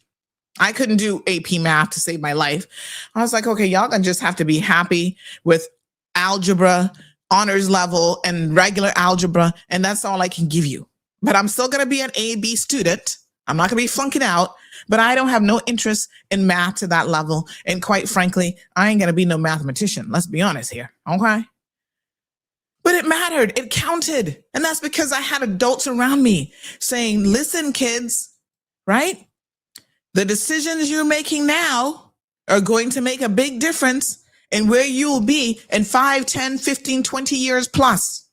S4: I couldn't do AP math to save my life. I was like, okay, y'all gonna just have to be happy with algebra, honors level, and regular algebra, and that's all I can give you. But I'm still gonna be an A-B student. I'm not gonna be flunking out, but I don't have no interest in math to that level. And quite frankly, I ain't gonna be no mathematician. Let's be honest here, okay? But it mattered, it counted. And that's because I had adults around me saying, listen, kids, right? The decisions you're making now are going to make a big difference in where you will be in 5, 10, 15, 20 years plus.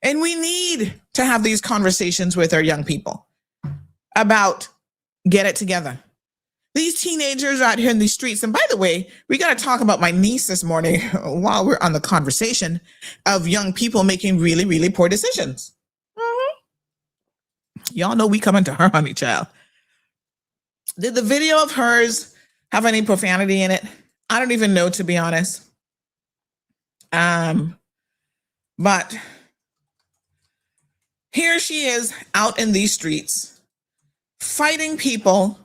S4: And we need to have these conversations with our young people about get it together. These teenagers out here in these streets. And by the way, we got to talk about my niece this morning while we're on the conversation of young people making really, really poor decisions. Y'all know we coming to her, honey child. Did the video of hers have any profanity in it? I don't even know, to be honest. But here she is out in these streets fighting people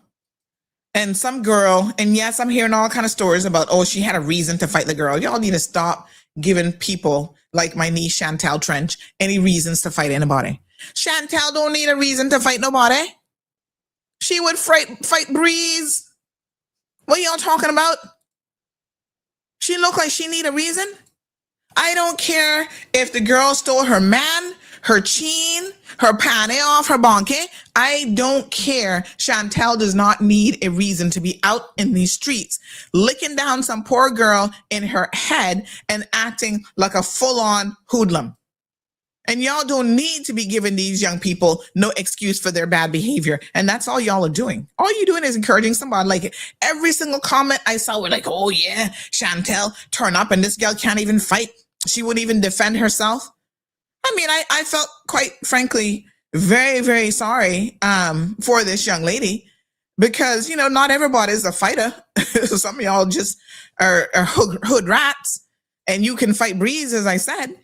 S4: and some girl. And yes, I'm hearing all kind of stories about, oh, she had a reason to fight the girl. Y'all need to stop giving people like my niece Chantel Trench any reasons to fight anybody. Chantel don't need a reason to fight nobody. She would fight Breeze. What y'all talking about? She look like she need a reason? I don't care if the girl stole her man, her chin, her pane off, her bonke. I don't care. Chantel does not need a reason to be out in these streets, licking down some poor girl in her head and acting like a full-on hoodlum. And y'all don't need to be giving these young people no excuse for their bad behavior. And that's all y'all are doing. All you're doing is encouraging somebody. Like every single comment I saw were like, oh yeah, Chantel, turn up, and this girl can't even fight. She wouldn't even defend herself. I mean, I felt quite frankly very, very sorry for this young lady because, you know, not everybody is a fighter. Some of y'all just are hood rats, and you can fight breeze, as I said.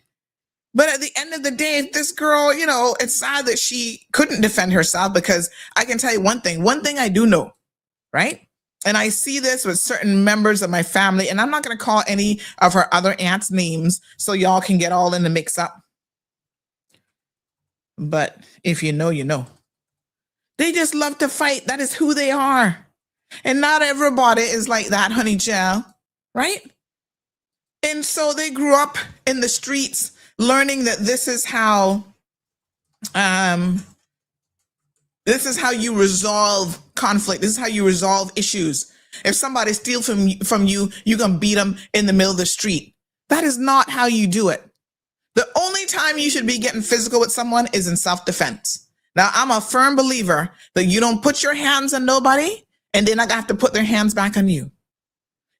S4: But at the end of the day, this girl, you know, it's sad that she couldn't defend herself, because I can tell you one thing I do know, right? And I see this with certain members of my family, and I'm not going to call any of her other aunts names so y'all can get all in the mix up. But if you know, you know. They just love to fight. That is who they are. And not everybody is like that, honey child, right? And so they grew up in the streets learning that this is how you resolve conflict. This is how you resolve issues. If somebody steals from you, you're going to beat them in the middle of the street. That is not how you do it. The only time you should be getting physical with someone is in self-defense. Now, I'm a firm believer that you don't put your hands on nobody, and then I have to put their hands back on you.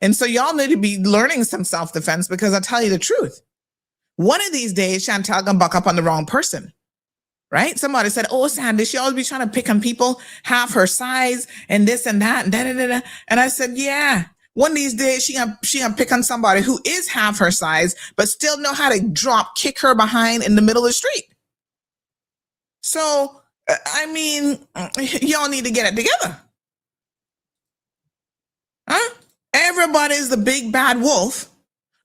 S4: And so y'all need to be learning some self-defense, because I'll tell you the truth. One of these days, Chantal gonna buck up on the wrong person, right? Somebody said, oh, Sandy, she always be trying to pick on people half her size and this and that and da-da-da-da. And I said, yeah, one of these days she gonna pick on somebody who is half her size, but still know how to kick her behind in the middle of the street. So, I mean, y'all need to get it together. Huh? Everybody's the big bad wolf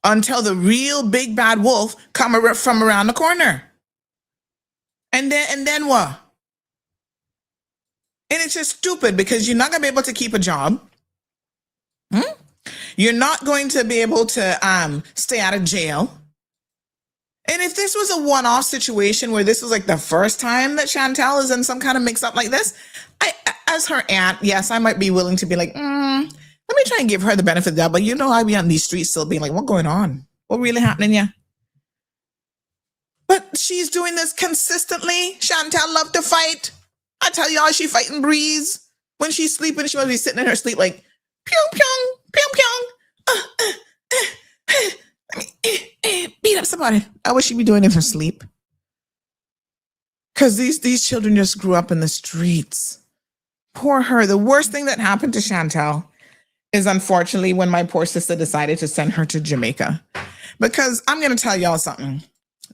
S4: until the real big bad wolf come from around the corner. And then what? And it's just stupid, because you're not going to be able to keep a job. You're not going to be able to stay out of jail. And if this was a one-off situation where this was like the first time that Chantal is in some kind of mix-up like this, as her aunt, yes, I might be willing to be like, let me try and give her the benefit of that. But you know, I'd be on these streets still being like, what's going on? What really happening here? But she's doing this consistently. Chantal loved to fight. I tell y'all, she fighting breeze. When she's sleeping, she must be sitting in her sleep like, pew, pew, pew, pew. Beat up somebody. I wish she'd be doing it in her sleep. Because these children just grew up in the streets. Poor her. The worst thing that happened to Chantal is, unfortunately, when my poor sister decided to send her to Jamaica. Because I'm going to tell y'all something.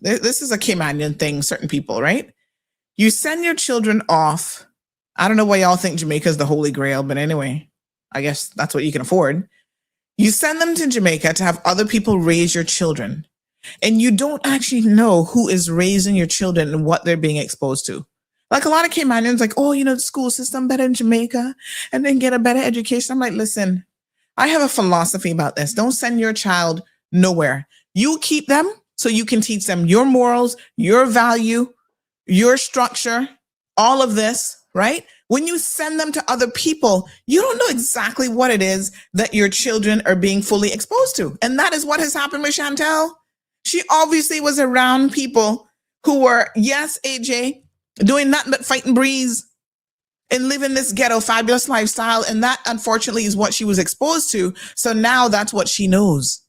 S4: This is a Caymanian thing, certain people, right? You send your children off. I don't know why y'all think Jamaica is the Holy Grail, but anyway, I guess that's what you can afford. You send them to Jamaica to have other people raise your children. And you don't actually know who is raising your children and what they're being exposed to. Like a lot of Caymanians, like, oh, you know, the school system better in Jamaica and then get a better education. I'm like, listen, I have a philosophy about this. Don't send your child nowhere. You keep them so you can teach them your morals, your value, your structure, all of this, right? When you send them to other people, you don't know exactly what it is that your children are being fully exposed to. And that is what has happened with Chantal. She obviously was around people who were, yes, AJ, doing nothing but fighting breeze and living this ghetto fabulous lifestyle. And that, unfortunately, is what she was exposed to. So now that's what she knows.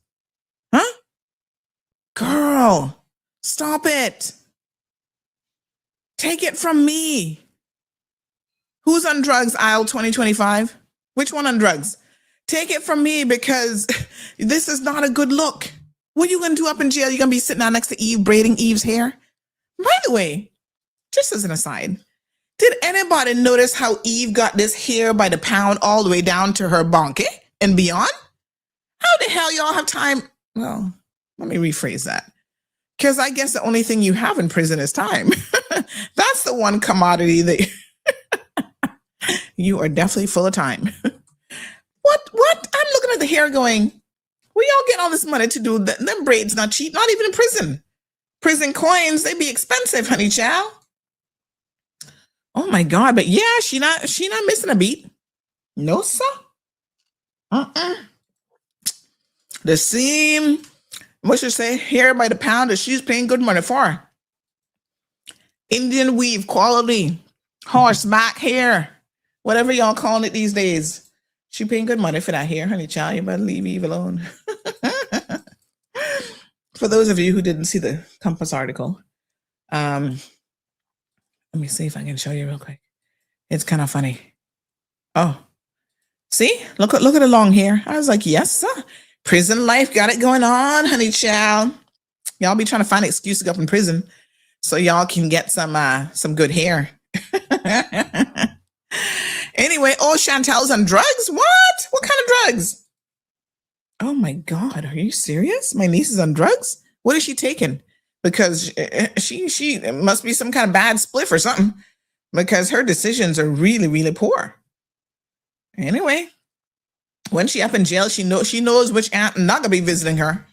S4: Huh? Girl, stop it. Take it from me. Who's on drugs, aisle 2025? Which one on drugs? Take it from me, because this is not a good look. What are you going to do up in jail? You're going to be sitting down next to Eve, braiding Eve's hair? By the way, just as an aside, did anybody notice how Eve got this hair by the pound all the way down to her bonke and beyond? How the hell y'all have time? Well, let me rephrase that. Because I guess the only thing you have in prison is time. That's the one commodity that you are definitely full of time. What? I'm looking at the hair going, where y'all get all this money to do that? Them braids not cheap, not even in prison. Prison coins, they be expensive, honey child. Oh my God. But yeah, she not missing a beat. No, sir. The same, what should say, hair by the pound that she's paying good money for. Indian weave quality, horseback hair, whatever y'all calling it these days. She paying good money for that hair, honey child. You better leave Eve alone. For those of you who didn't see the Compass article, let me see if I can show you real quick. It's kind of funny. Oh, see, look at the long hair. I was like, yes, sir. Prison life got it going on, honey child. Y'all be trying to find an excuse to go up in prison so y'all can get some good hair. Anyway, Chantel's on drugs. What? What kind of drugs? Oh my God, are you serious? My niece is on drugs? What is she taking? Because she it must be some kind of bad spliff or something, because her decisions are really, really poor. Anyway, when she up in jail, she knows which aunt not gonna be visiting her.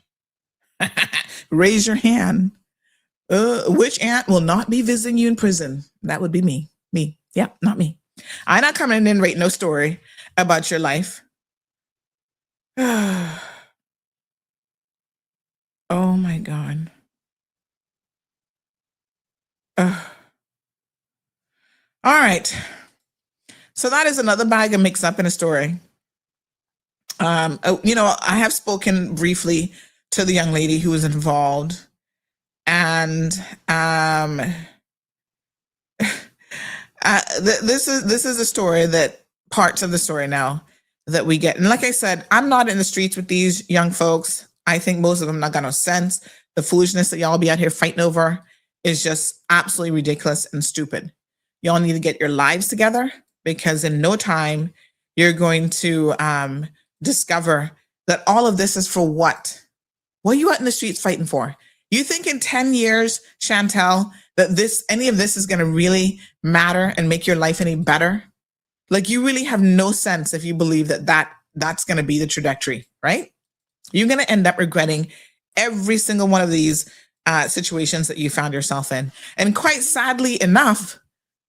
S4: Raise your hand. Which aunt will not be visiting you in prison? That would be me. Me. Yep, not me. I'm not coming in and write no story about your life. Oh my God. All right. So that is another bag of mix up in a story. I have spoken briefly to the young lady who was involved, and this is a story that parts of the story now that we get. And like I said, I'm not in the streets with these young folks. I think most of them not got no sense. The foolishness that y'all be out here fighting over is just absolutely ridiculous and stupid. Y'all need to get your lives together, because in no time you're going to discover that all of this is for what? What are you out in the streets fighting for? You think in 10 years, Chantel, that any of this is going to really matter and make your life any better? Like, you really have no sense if you believe that's going to be the trajectory, right? You're going to end up regretting every single one of these situations that you found yourself in. And quite sadly enough,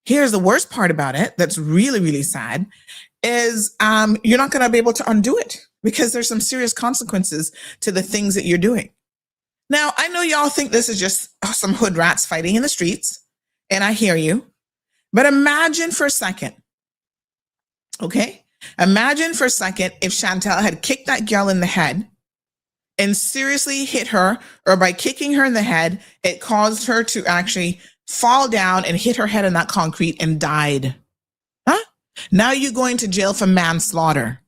S4: here's the worst part about it that's really, really sad, is you're not going to be able to undo it, because there's some serious consequences to the things that you're doing. Now, I know y'all think this is just some hood rats fighting in the streets, and I hear you, but imagine for a second, okay? Imagine for a second if Chantel had kicked that girl in the head and seriously hit her, or by kicking her in the head, it caused her to actually fall down and hit her head on that concrete and died. Huh? Now you're going to jail for manslaughter.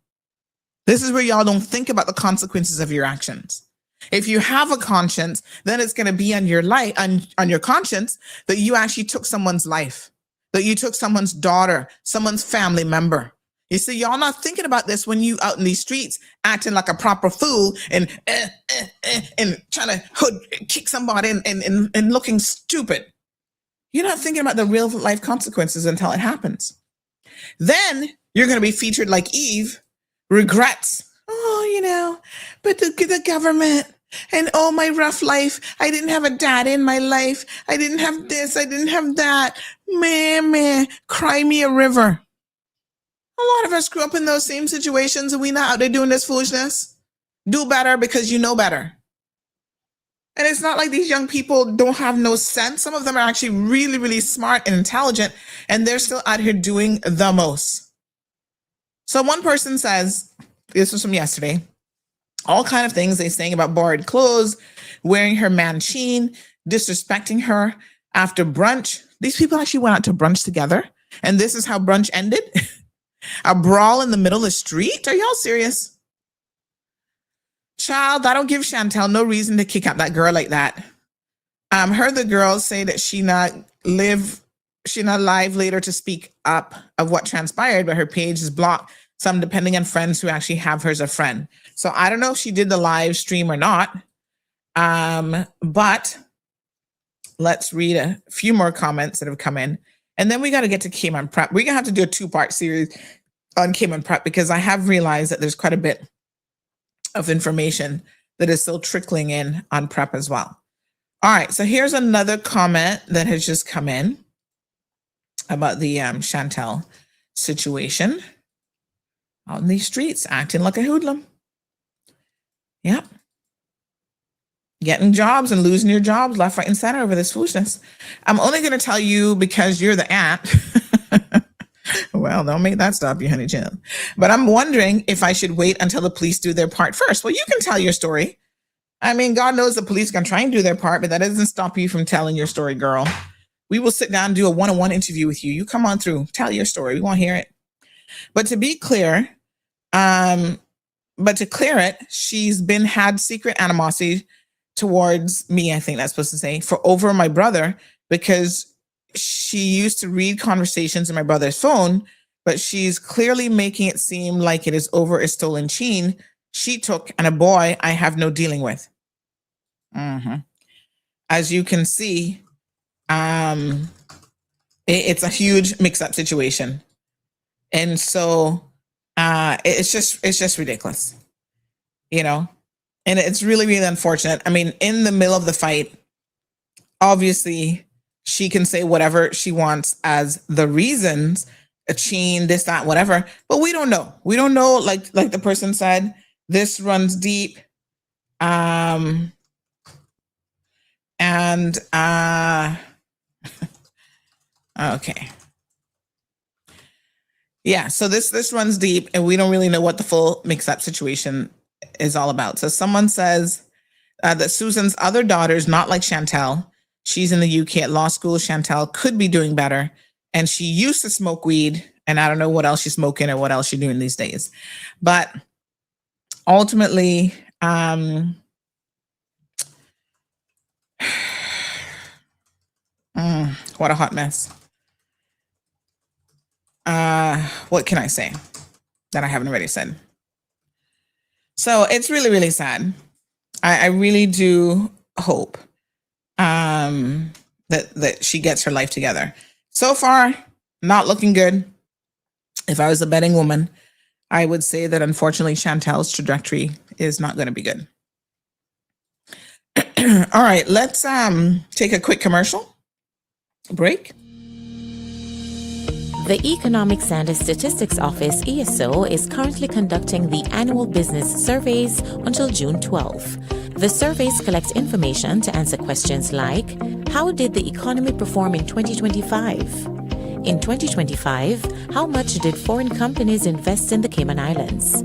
S4: This is where y'all don't think about the consequences of your actions. If you have a conscience, then it's going to be on your life, on your conscience, that you actually took someone's life, that you took someone's daughter, someone's family member. You see, y'all not thinking about this when you out in these streets acting like a proper fool and trying to kick somebody and looking stupid. You're not thinking about the real life consequences until it happens. Then you're going to be featured like Eve, regrets. Oh, but the government, and my rough life. I didn't have a dad in my life. I didn't have this. I didn't have that. Man, cry me a river. A lot of us grew up in those same situations, and we not out there doing this foolishness. Do better because you know better. And it's not like these young people don't have no sense. Some of them are actually really, really smart and intelligent, and they're still out here doing the most. So one person says, this was from yesterday, all kind of things they're saying about borrowed clothes, wearing her manchin, disrespecting her after brunch. These people actually went out to brunch together, and this is how brunch ended. A brawl in the middle of the street? Are y'all serious? Child, I don't give Chantel no reason to kick out that girl like that. Heard the girls say that she not live later to speak up of what transpired, but her page is blocked, some depending on friends who actually have her as a friend. So I don't know if she did the live stream or not. But let's read a few more comments that have come in. And then we got to get to Cayman Prep. We're going to have to do a 2-part series on Cayman Prep, because I have realized that there's quite a bit of information that is still trickling in on Prep as well. All right, so here's another comment that has just come in about the Chantel situation out in these streets, acting like a hoodlum. Yep. Getting jobs and losing your jobs left, right, and center over this foolishness. I'm only going to tell you because you're the aunt. Well, don't make that stop you, honey chill. But I'm wondering if I should wait until the police do their part first. Well, you can tell your story. I mean, God knows the police can try and do their part, but that doesn't stop you from telling your story, girl. We will sit down and do a one-on-one interview with you. You come on through, tell your story. We want to hear it. But to be clear, she's had secret animosity towards me, I think that's supposed to say, for over my brother, because she used to read conversations in my brother's phone, but she's clearly making it seem like it is over a stolen chain she took and a boy I have no dealing with. As you can see, it's a huge mix-up situation. And so it's just ridiculous, you know? And it's really, really unfortunate. I mean, in the middle of the fight, obviously, she can say whatever she wants as the reasons, a chain, this, that, whatever. But we don't know. We don't know, like the person said, this runs deep. Okay. Yeah, so this runs deep, and we don't really know what the full mix-up situation is all about. So someone says that Susan's other daughter is not like Chantel. She's in the UK at law school. Chantel could be doing better. And she used to smoke weed, and I don't know what else she's smoking or what else she's doing these days. But ultimately, what a hot mess. What can I say that I haven't already said? So it's really, really sad. I really do hope that she gets her life together. So far, not looking good. If I was a betting woman, I would say that unfortunately Chantel's trajectory is not going to be good. All right, let's take a quick commercial break.
S3: The Economics and Statistics Office, ESO, is currently conducting the annual business surveys until June 12. The surveys collect information to answer questions like, how did the economy perform in 2025? In 2025, how much did foreign companies invest in the Cayman Islands?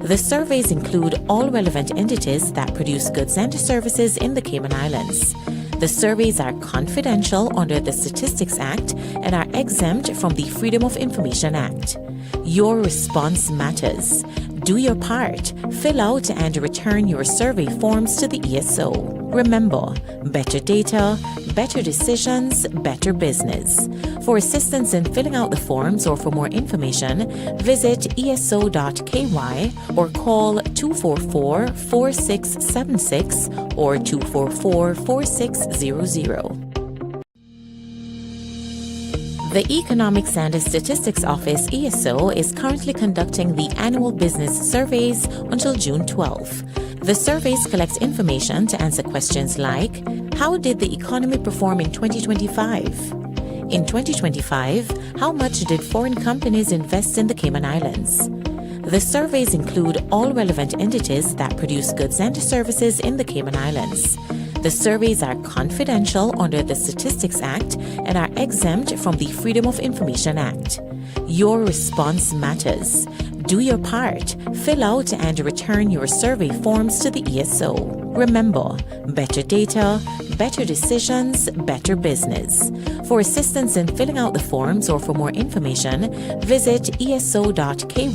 S3: The surveys include all relevant entities that produce goods and services in the Cayman Islands. The surveys are confidential under the Statistics Act and are exempt from the Freedom of Information Act. Your response matters. Do your part. Fill out and return your survey forms to the ESO. Remember, better data, better decisions, better business. For assistance in filling out the forms or for more information, visit eso.ky or call 244-4676 or 244-4600. The Economics and Statistics Office, ESO, is currently conducting the annual business surveys until June 12. The surveys collect information to answer questions like, how did the economy perform in 2025? In 2025, how much did foreign companies invest in the Cayman Islands? The surveys include all relevant entities that produce goods and services in the Cayman Islands. The surveys are confidential under the Statistics Act and are exempt from the Freedom of Information Act. Your response matters. Do your part. Fill out and return your survey forms to the ESO. Remember, better data, better decisions, better business. For assistance in filling out the forms or for more information, visit eso.ky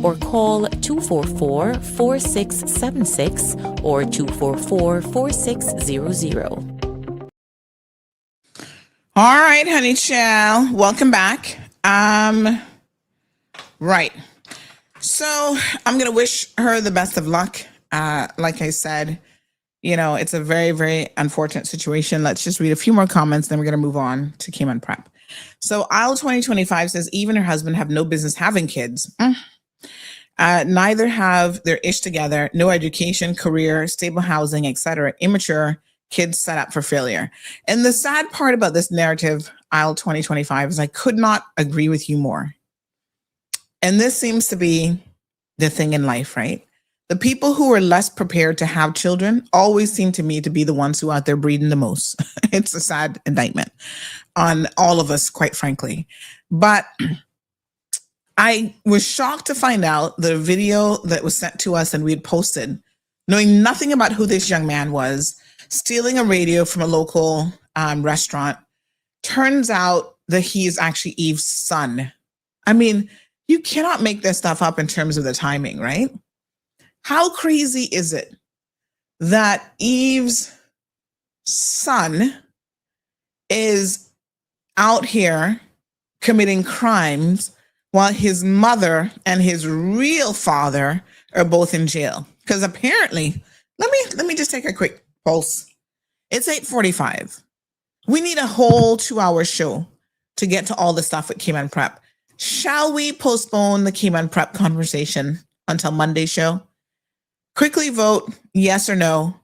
S3: or call 244-4676 or 244-4600.
S4: All right, honey child, welcome back. Right. So I'm going to wish her the best of luck. Like I said, you know, it's a very, very unfortunate situation. Let's just read a few more comments, then we're going to move on to Cayman Prep. So Aisle 2025 says, even her husband have no business having kids. Neither have their ish together, no education, career, stable housing, etc. Immature, kids set up for failure. And the sad part about this narrative, aisle 2025, is I could not agree with you more. And this seems to be the thing in life, right? The people who are less prepared to have children always seem to me to be the ones who are out there breeding the most. It's a sad indictment on all of us, quite frankly. But I was shocked to find out the video that was sent to us and we had posted, knowing nothing about who this young man was, stealing a radio from a local restaurant. Turns out that he's actually Eve's son. I mean, you cannot make this stuff up in terms of the timing, right? How crazy is it that Eve's son is out here committing crimes while his mother and his real father are both in jail? Because apparently, let me just take a quick pulse. It's 8:45. We need a whole 2-hour show to get to all the stuff with Cayman Prep. Shall we postpone the Cayman Prep conversation until Monday's show? Quickly vote yes or no,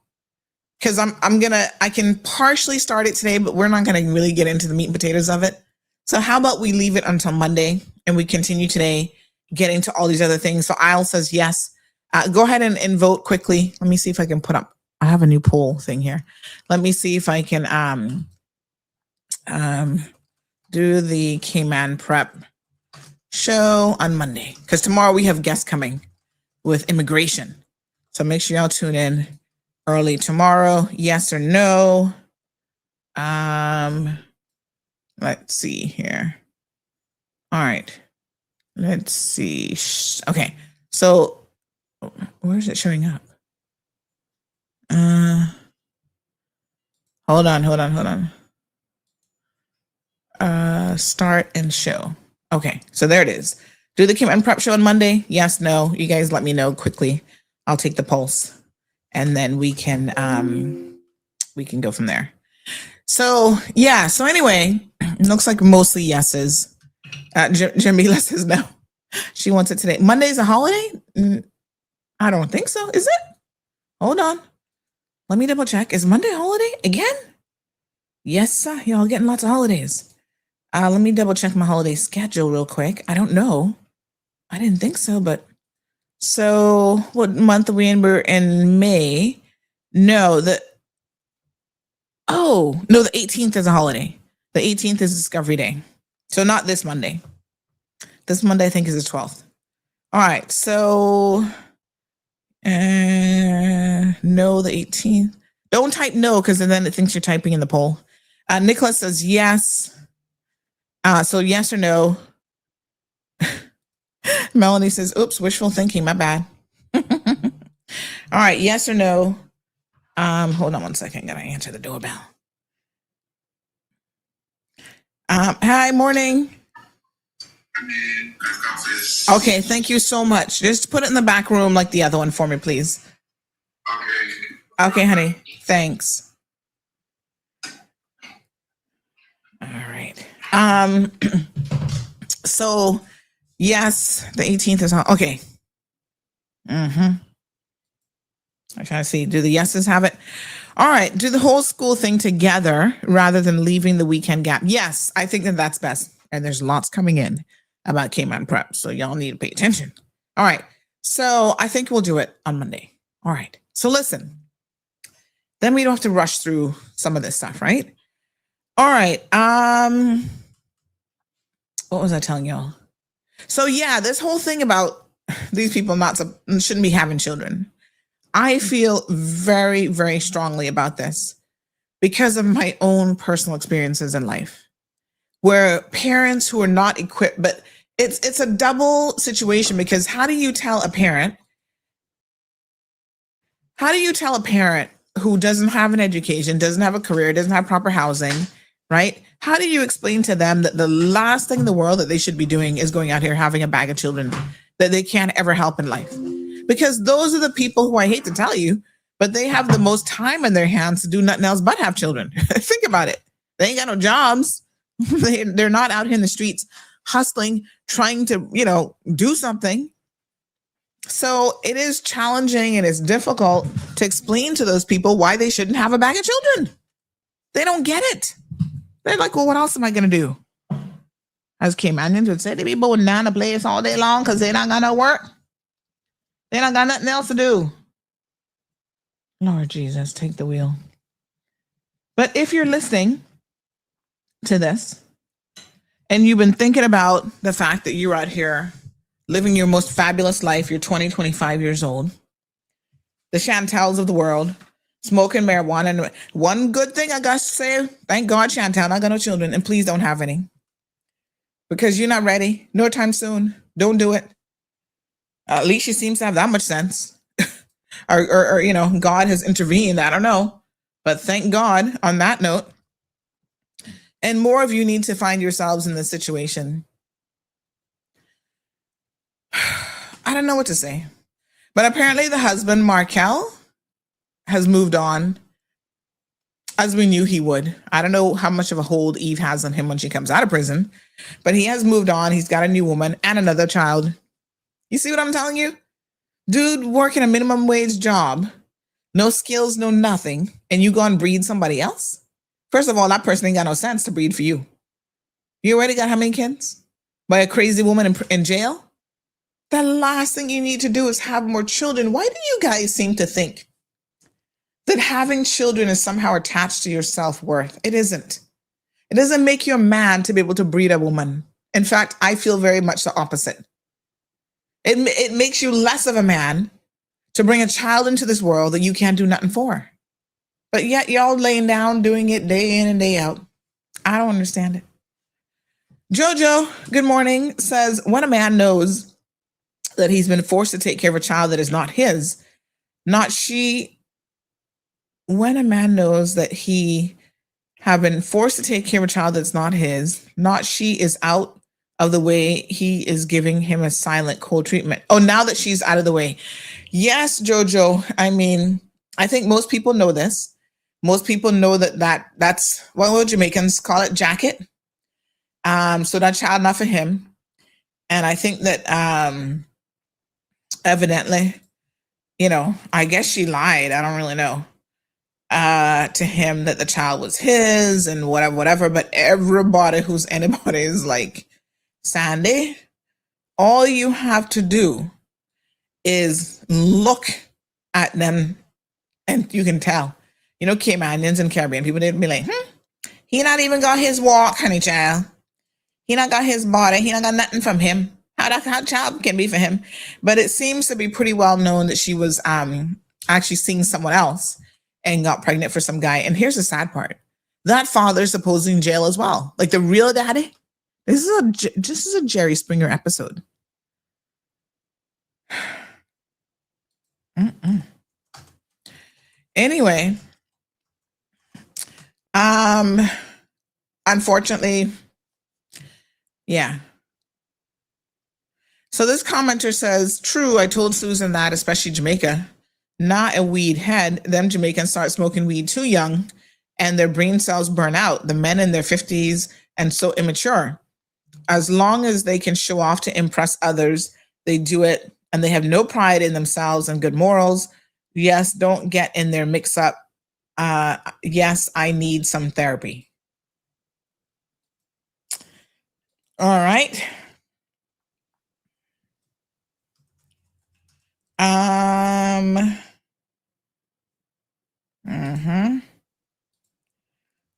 S4: because I can partially start it today, but we're not gonna really get into the meat and potatoes of it. So how about we leave it until Monday and we continue today getting to all these other things. So Isle says yes. Go ahead and vote quickly. Let me see if I can put up, I have a new poll thing here. Let me see if I can do the Cayman Prep show on Monday, because tomorrow we have guests coming with immigration. So make sure y'all tune in early tomorrow. Yes or no? Let's see here. All right. Let's see. Okay. So where is it showing up? Hold on. Start and show. Okay. So there it is. Do the Cayman Prep show on Monday? Yes, no. You guys let me know quickly. I'll take the pulse and then we can go from there. So yeah. So anyway, it looks like mostly yeses. Jamila says no. She wants it today. Monday's a holiday? I don't think so. Is it? Hold on. Let me double check. Is Monday a holiday again? Yes, sir. Y'all getting lots of holidays. Let me double check my holiday schedule real quick. I don't know. I didn't think so, but so what month are we in? We're in May. No, the 18th is a holiday. The 18th is Discovery Day. So not this Monday. This Monday, I think, is the 12th. All right. So no, the 18th. Don't type no, because then it thinks you're typing in the poll. Nicholas says yes. So yes or no. Melanie says, oops, wishful thinking, my bad. All right, yes or no. Hold on one second, gotta answer the doorbell. Hi, morning. Okay, thank you so much. Just put it in the back room like the other one for me, please. Okay, honey, thanks. All right. So yes, the 18th is on. Okay. I'm trying to see. Do the yeses have it? All right. Do the whole school thing together rather than leaving the weekend gap. Yes, I think that that's best. And there's lots coming in about Cayman Prep, so y'all need to pay attention. All right. So I think we'll do it on Monday. All right. So listen. Then we don't have to rush through some of this stuff, right? All right. What was I telling y'all? So yeah, this whole thing about these people shouldn't be having children. I feel very, very strongly about this because of my own personal experiences in life, where parents who are not equipped, but it's a double situation, because how do you tell a parent who doesn't have an education, doesn't have a career, doesn't have proper housing, right? How do you explain to them that the last thing in the world that they should be doing is going out here having a bag of children that they can't ever help in life? Because those are the people who, I hate to tell you, but they have the most time in their hands to do nothing else but have children. Think about it. They ain't got no jobs. They're not out here in the streets hustling, trying to, do something. So it is challenging and it's difficult to explain to those people why they shouldn't have a bag of children. They don't get it. They're like, well, what else am I going to do? As Caymanians would say, they be boning down the place all day long because they not got no work. They not got nothing else to do. Lord Jesus, take the wheel. But if you're listening to this and you've been thinking about the fact that you're out here living your most fabulous life, you're 20, 25 years old, the Chantels of the world, smoking marijuana. And one good thing I got to say, thank God, Chantel, not got no children, and please don't have any. Because you're not ready. No time soon. Don't do it. At least she seems to have that much sense. or, you know, God has intervened. I don't know. But thank God on that note. And more of you need to find yourselves in this situation. I don't know what to say. But apparently the husband, Markel, has moved on, as we knew he would. I don't know how much of a hold Eve has on him when she comes out of prison, but he has moved on. He's got a new woman and another child. You see what I'm telling you? Dude working a minimum wage job, no skills, no nothing, and you go and breed somebody else? First of all, that person ain't got no sense to breed for you. You already got how many kids? By a crazy woman in jail? The last thing you need to do is have more children. Why do you guys seem to think that having children is somehow attached to your self-worth? It isn't. It doesn't make you a man to be able to breed a woman. In fact, I feel very much the opposite. It makes you less of a man to bring a child into this world that you can't do nothing for. But yet y'all laying down doing it day in and day out. I don't understand it. Jojo, good morning, says when a man knows that he's been forced to take care of a child that is not his, not she. When a man knows that he have been forced to take care of a child that's not his, not she, is out of the way, he is giving him a silent, cold treatment. Oh, now that she's out of the way. Yes, Jojo. I mean, I think most people know this. Most people know that's what Jamaicans call it, jacket. So that child not for him. And I think that evidently, you know, I guess she lied. I don't really know. To him that the child was his and whatever. But everybody who's anybody is like, Sandy, all you have to do is look at them and you can tell. You know, Caymanians and Caribbean people, they'd be like, he not even got his walk, honey child. He not got his body. He not got nothing from him. How child can be for him? But it seems to be pretty well known that she was actually seeing someone else and got pregnant for some guy. And here's the sad part. That father's supposedly in jail as well. Like the real daddy. This is a Jerry Springer episode. Anyway, unfortunately, yeah. So this commenter says, true, I told Susan that, especially Jamaica, not a weed head. Them Jamaicans start smoking weed too young and their brain cells burn out. The men in their 50s and so immature. As long as they can show off to impress others, they do it, and they have no pride in themselves and good morals. Yes, don't get in their mix up. Yes, I need some therapy. All right.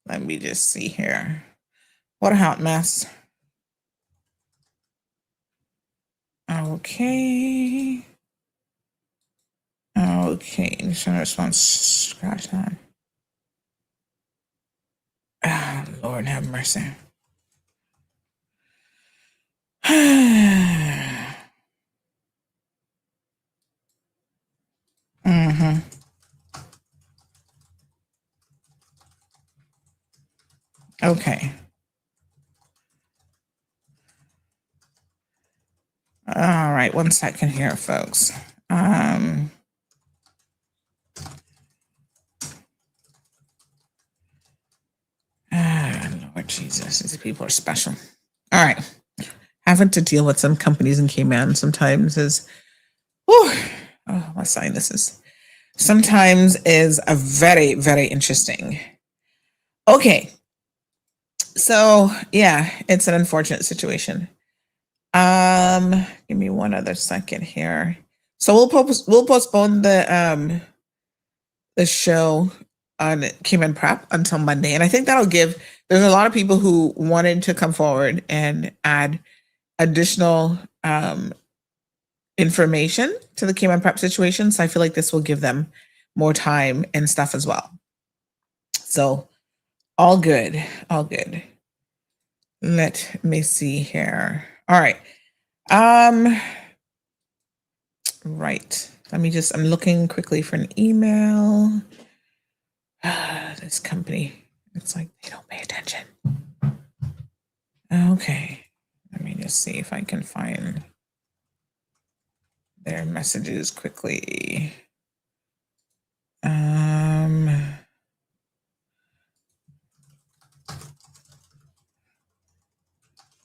S4: Let me just see here. What a hot mess. Okay. Response, scratch that. Ah, Lord have mercy. Okay. All right, 1 second here, folks. Lord Jesus, these people are special. All right. Having to deal with some companies in Cayman sometimes is Whew. Oh, my sinuses sometimes is a very, very interesting. Okay. So yeah, it's an unfortunate situation. Give me one other second here. So we'll postpone the show on Cayman Prep until Monday, and I think that'll give. There's a lot of people who wanted to come forward and add additional information to the Cayman Prep situation, so I feel like this will give them more time and stuff as well. So all good, all good. Let me see here. All right. Right. I'm looking quickly for an email. This company, it's like they don't pay attention. Okay. Let me just see if I can find their messages quickly.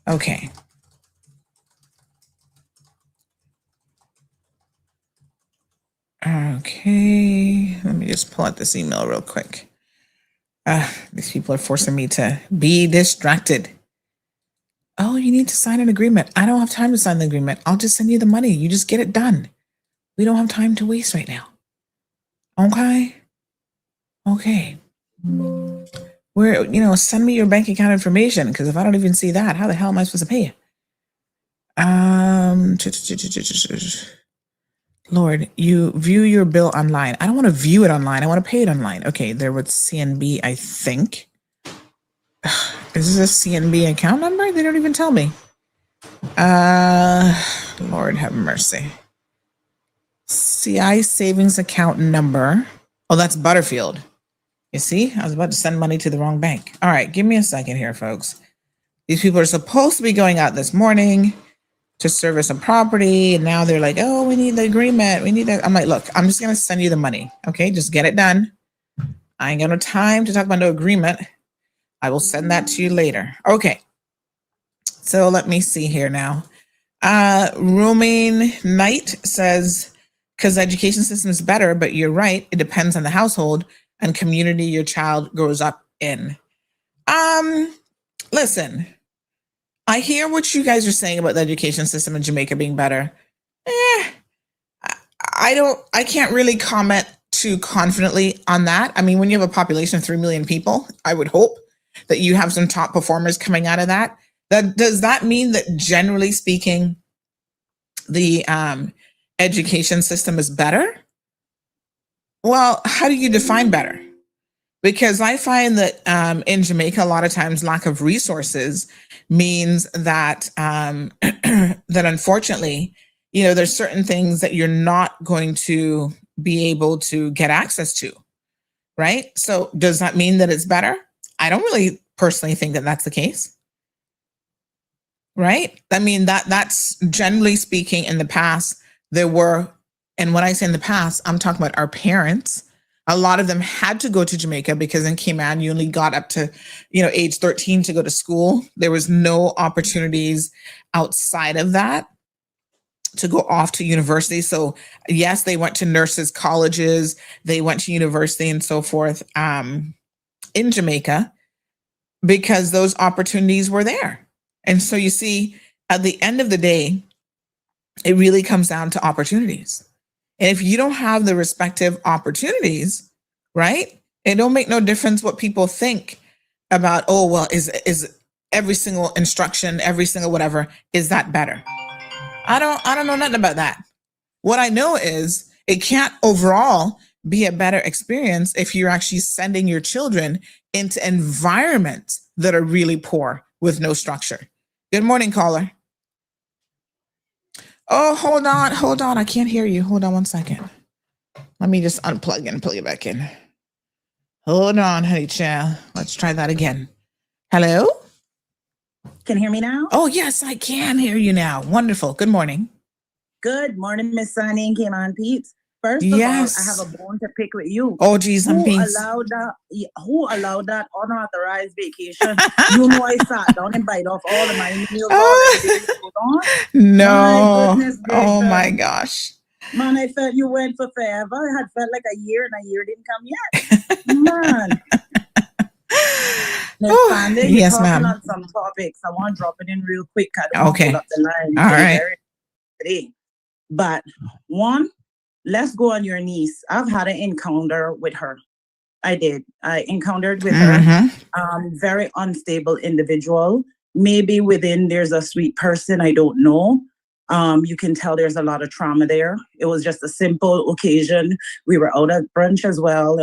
S4: Okay. Okay, let me just pull out this email real quick. These people are forcing me to be distracted. Oh, you need to sign an agreement. I don't have time to sign the agreement. I'll just send you the money. You just get it done. We don't have time to waste right now. Okay. Okay. Send me your bank account information, because if I don't even see that, how the hell am I supposed to pay you? Lord, you view your bill online. I don't want to view it online. I want to pay it online. Okay, they're with CNB, I think. Is this a CNB account number? They don't even tell me. Lord have mercy. CI savings account number. Oh, that's Butterfield. You see, I was about to send money to the wrong bank. All right, give me a second here, folks. These people are supposed to be going out this morning to service a property, and now they're like, oh, we need the agreement. We need that. I'm like, look, I'm just going to send you the money. Okay, just get it done. I ain't got no time to talk about no agreement. I will send that to you later. Okay, so let me see here now. Roaming Knight says, because the education system is better, but you're right, it depends on the household and community your child grows up in. Listen, I hear what you guys are saying about the education system in Jamaica being better. I can't really comment too confidently on that. I mean, when you have a population of 3 million people, I would hope that you have some top performers coming out of that. Does that mean that generally speaking, the education system is better? Well, how do you define better? Because I find that in Jamaica, a lot of times lack of resources means that that unfortunately, there's certain things that you're not going to be able to get access to, right? So does that mean that it's better? I don't really personally think that that's the case, right? I mean, that's generally speaking in the past, there were, and when I say in the past, I'm talking about our parents. A lot of them had to go to Jamaica because in Cayman, you only got up to, age 13 to go to school. There was no opportunities outside of that to go off to university. So yes, they went to nurses' colleges, they went to university and so forth in Jamaica because those opportunities were there. And so you see, at the end of the day, it really comes down to opportunities. And if you don't have the respective opportunities, right, it don't make no difference what people think about, oh, well, is every single instruction, every single whatever, is that better? I don't know nothing about that. What I know is it can't overall be a better experience if you're actually sending your children into environments that are really poor with no structure. Good morning, caller. Oh, hold on. I can't hear you. Hold on one second. Let me just unplug and plug it back in. Hold on, honey child. Let's try that again. Hello?
S5: Can you hear me now?
S4: Oh, yes, I can hear you now. Wonderful. Good morning.
S5: Good morning, Miss Sunny and Cayman Peeps. First of
S4: Yes.
S5: all, I have a bone to pick with you.
S4: Oh, geez, I'm
S5: Who allowed that unauthorized vacation? I sat down and bite off all of my meals.
S4: No.
S5: My goodness
S4: Oh,
S5: gracious.
S4: my gosh.
S5: Man, I felt you went for forever. I had felt like a year and a year didn't come yet. Man. Miss Sandy, you're
S4: Yes,
S5: talking
S4: ma'am.
S5: on some topics. I want to drop it in real quick. I don't want to
S4: Okay.
S5: pull up the line.
S4: All right.
S5: Today. But one, let's go on your niece. I've had an encounter with her. I did. I encountered with her. Very unstable individual. Maybe within there's a sweet person. I don't know. You can tell there's a lot of trauma there. It was just a simple occasion. We were out at brunch as well.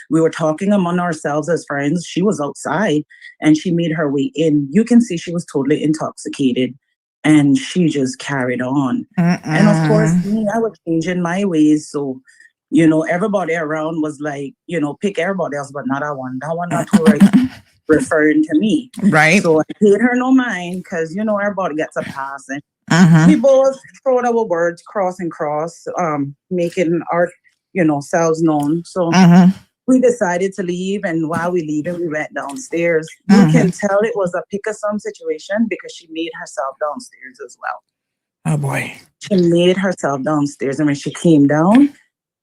S5: We were talking among ourselves as friends. She was outside and she made her way in. You can see she was totally intoxicated and she just carried on. And of course, me, I was changing my ways. So, you know, everybody around was like, you know, pick everybody else, but not that one. That one not too right. Referring to me.
S4: Right.
S5: So I paid her no mind because, you know, everybody gets a pass. And we both throwed our words cross and cross, making our, you know, selves known. So we decided to leave, and while we leaving, we went downstairs. You can tell it was a pick of some situation because she made herself downstairs as well.
S4: Oh boy.
S5: She made herself downstairs, and when she came down,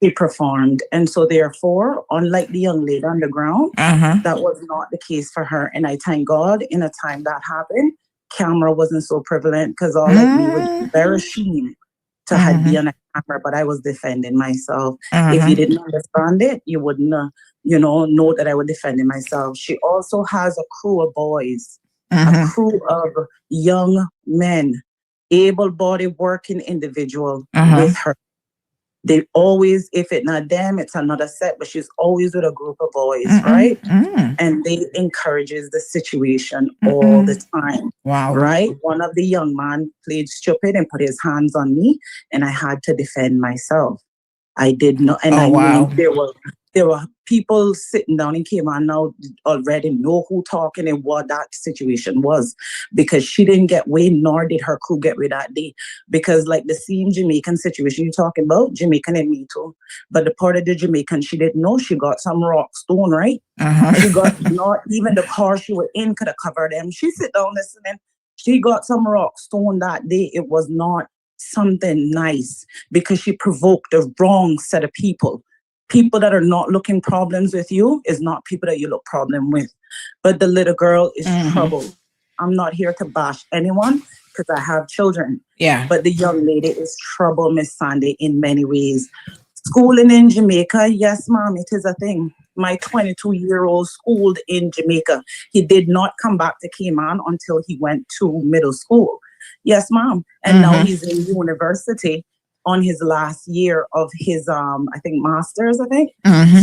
S5: she performed. And so therefore, unlike the young lady on the ground, that was not the case for her. And I thank God in a time that happened, camera wasn't so prevalent because all of me was very ashamed to have be on a camera, but I was defending myself. If you didn't understand it, you wouldn't, you know that I was defending myself. She also has a crew of boys, a crew of young men, able-bodied working individual with her. They always, if it's not them, it's another set, but she's always with a group of boys, right? And they encourages the situation all the time.
S4: Wow.
S5: Right? One of the young man played stupid and put his hands on me, and I had to defend myself. I did not, and knew there were people sitting down in Cayman now already know who talking and what that situation was, because she didn't get way, nor did her crew get way that day. Because like the same Jamaican situation you're talking about, Jamaican and me too. But the part of the Jamaican she didn't know, she got some rock stone, right? She got not even the car she was in could have covered them. She sit down listening. She got some rock stone that day. It was not something nice because she provoked the wrong set of people. People that are not looking problems with you is not people that you look problem with. But the little girl is trouble. I'm not here to bash anyone because I have children.
S4: Yeah.
S5: But the young lady is trouble, Miss Sandy, in many ways. Schooling in Jamaica, yes, ma'am, it is a thing. My 22-year-old schooled in Jamaica. He did not come back to Cayman until he went to middle school. Yes, ma'am. And now he's in university on his last year of his, I think, master's, I think.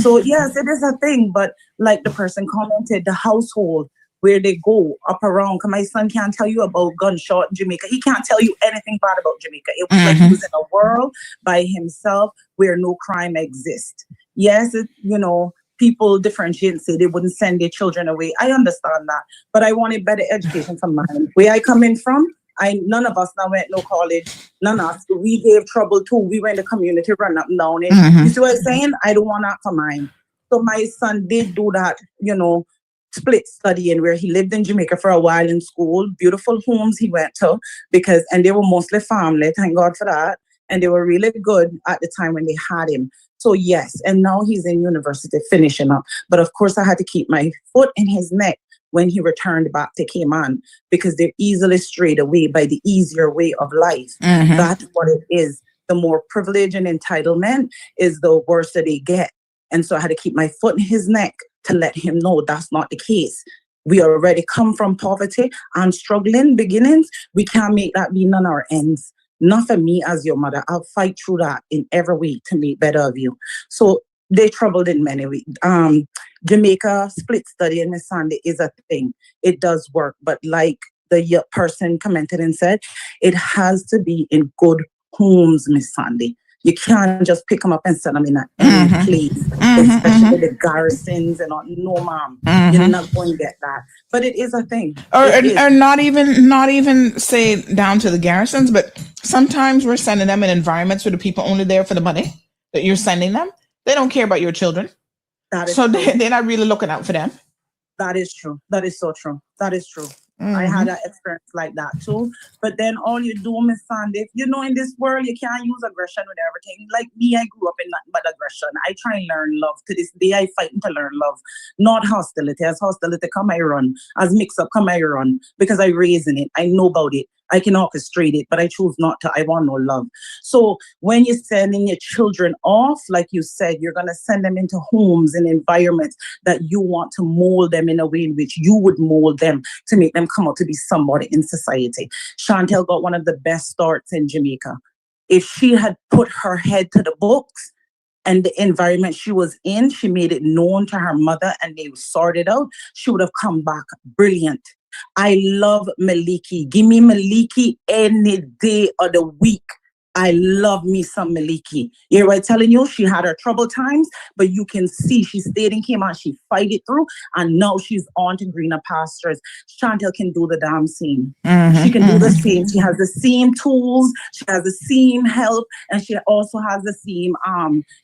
S5: So, yes, it is a thing. But like the person commented, the household where they go up around. Because my son can't tell you about gunshot in Jamaica. He can't tell you anything bad about Jamaica. It was like he was in a world by himself where no crime exists. Yes, you know, people differentiate and say they wouldn't send their children away. I understand that. But I wanted better education from mine. Where I come in from, none of us now went no college. None of us. We gave trouble too. We went to community run up and down. You see what I'm saying? I don't want that for mine. So my son did do that, you know, split studying where he lived in Jamaica for a while in school. Beautiful homes he went to and they were mostly family. Thank God for that. And they were really good at the time when they had him. So yes, and now he's in university finishing up. But of course I had to keep my foot in his neck when he returned back to Cayman, because they're easily strayed away by the easier way of life. That's what it is. The more privilege and entitlement is the worse that they get. And so I had to keep my foot in his neck to let him know that's not the case. We already come from poverty and struggling beginnings. We can't make that be none of our ends. Not for me as your mother. I'll fight through that in every way to make better of you. So they troubled in many ways. Jamaica split study in Miss Sandy is a thing. It does work, but like the person commented and said, it has to be in good homes, Miss Sandy. You can't just pick them up and send them in any place, especially the garrisons and all. No, ma'am, you're not going to get that. But it is a thing.
S4: Or not even say down to the garrisons, but sometimes we're sending them in environments where the people only there for the money that you're sending them. They don't care about your children.
S5: That is
S4: so
S5: true.
S4: they're not really looking out for them.
S5: That is true. That is so true. That is true. I had an experience like that too. But then all you do, Miss Sandy, you know, in this world, you can't use aggression with everything. Like me, I grew up in nothing but aggression. I try and learn love. To this day, I fight to learn love, not hostility. As hostility come, I run. As mix up come, I run. Because I raised in it. I know about it. I can orchestrate it, but I choose not to. I want no love. So when you're sending your children off, like you said, you're going to send them into homes and environments that you want to mold them in a way in which you would mold them to make them come out to be somebody in society. Chantel got one of the best starts in Jamaica. If she had put her head to the books and the environment she was in, she made it known to her mother and they sorted out, she would have come back brilliant. I love Maliki. Give me Maliki any day of the week. I love me some Maliki. You're right, telling you, she had her trouble times, but you can see she stayed and came out, she fight it through, and now she's on to greener pastures. Chantel can do the damn same. She can do the same. She has the same tools, she has the same help, and she also has the same,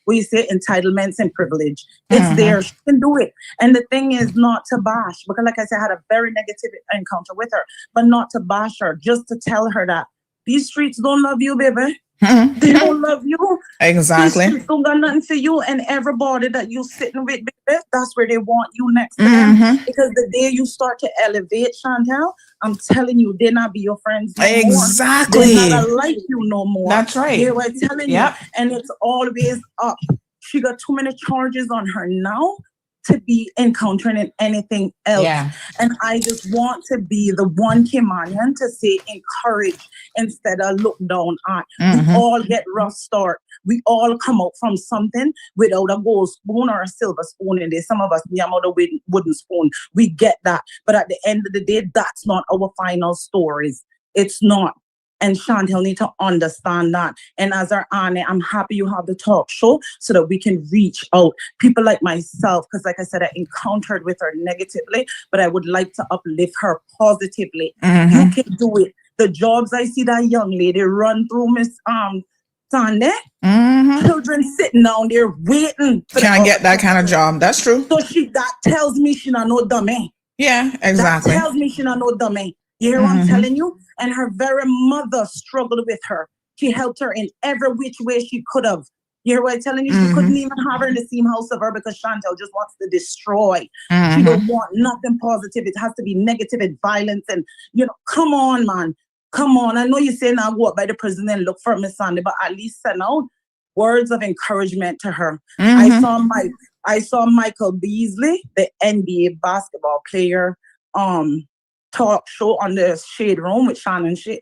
S5: what you say, entitlements and privilege. It's there. She can do it. And the thing is not to bash, because like I said, I had a very negative encounter with her, but not to bash her, just to tell her that these streets don't love you, baby. They don't love you.
S4: Exactly.
S5: These streets don't got nothing for you, and everybody that you sitting with, baby, that's where they want you next to them. Because the day you start to elevate, Chantel, I'm telling you, they're not be your friends no
S4: Exactly.
S5: more. They're not gonna like you no more.
S4: That's right.
S5: They're right telling you. And it's always up. She got too many charges on her now to be encountering anything else. And I just want to be the one Caymanian to say encourage instead of look down at. We all get rough start. We all come out from something without a gold spoon or a silver spoon in there. Some of us, yam out a wooden spoon. We get that. But at the end of the day, that's not our final stories. It's not. And Chantel need to understand that. And as our Annie, I'm happy you have the talk show so that we can reach out. People like myself, because like I said, I encountered with her negatively, but I would like to uplift her positively. You can do it. The jobs I see that young lady run through, Miss Sunday, children sitting down there waiting.
S4: Can't get that kind of job. That's true.
S5: So that tells me she not no dummy.
S4: Yeah, exactly.
S5: That tells me she not no dummy. You hear what I'm telling you? And her very mother struggled with her. She helped her in every which way she could have. You hear what I'm telling you? She couldn't even have her in the same house of her because Chantel just wants to destroy. She don't want nothing positive. It has to be negative and violence. And, you know, come on, man. Come on. I know you're saying I'll go up by the prison and look for Miss Sandy, but at least send out words of encouragement to her. I saw Michael Beasley, the NBA basketball player, talk show on the Shade Room with Shannon Shea,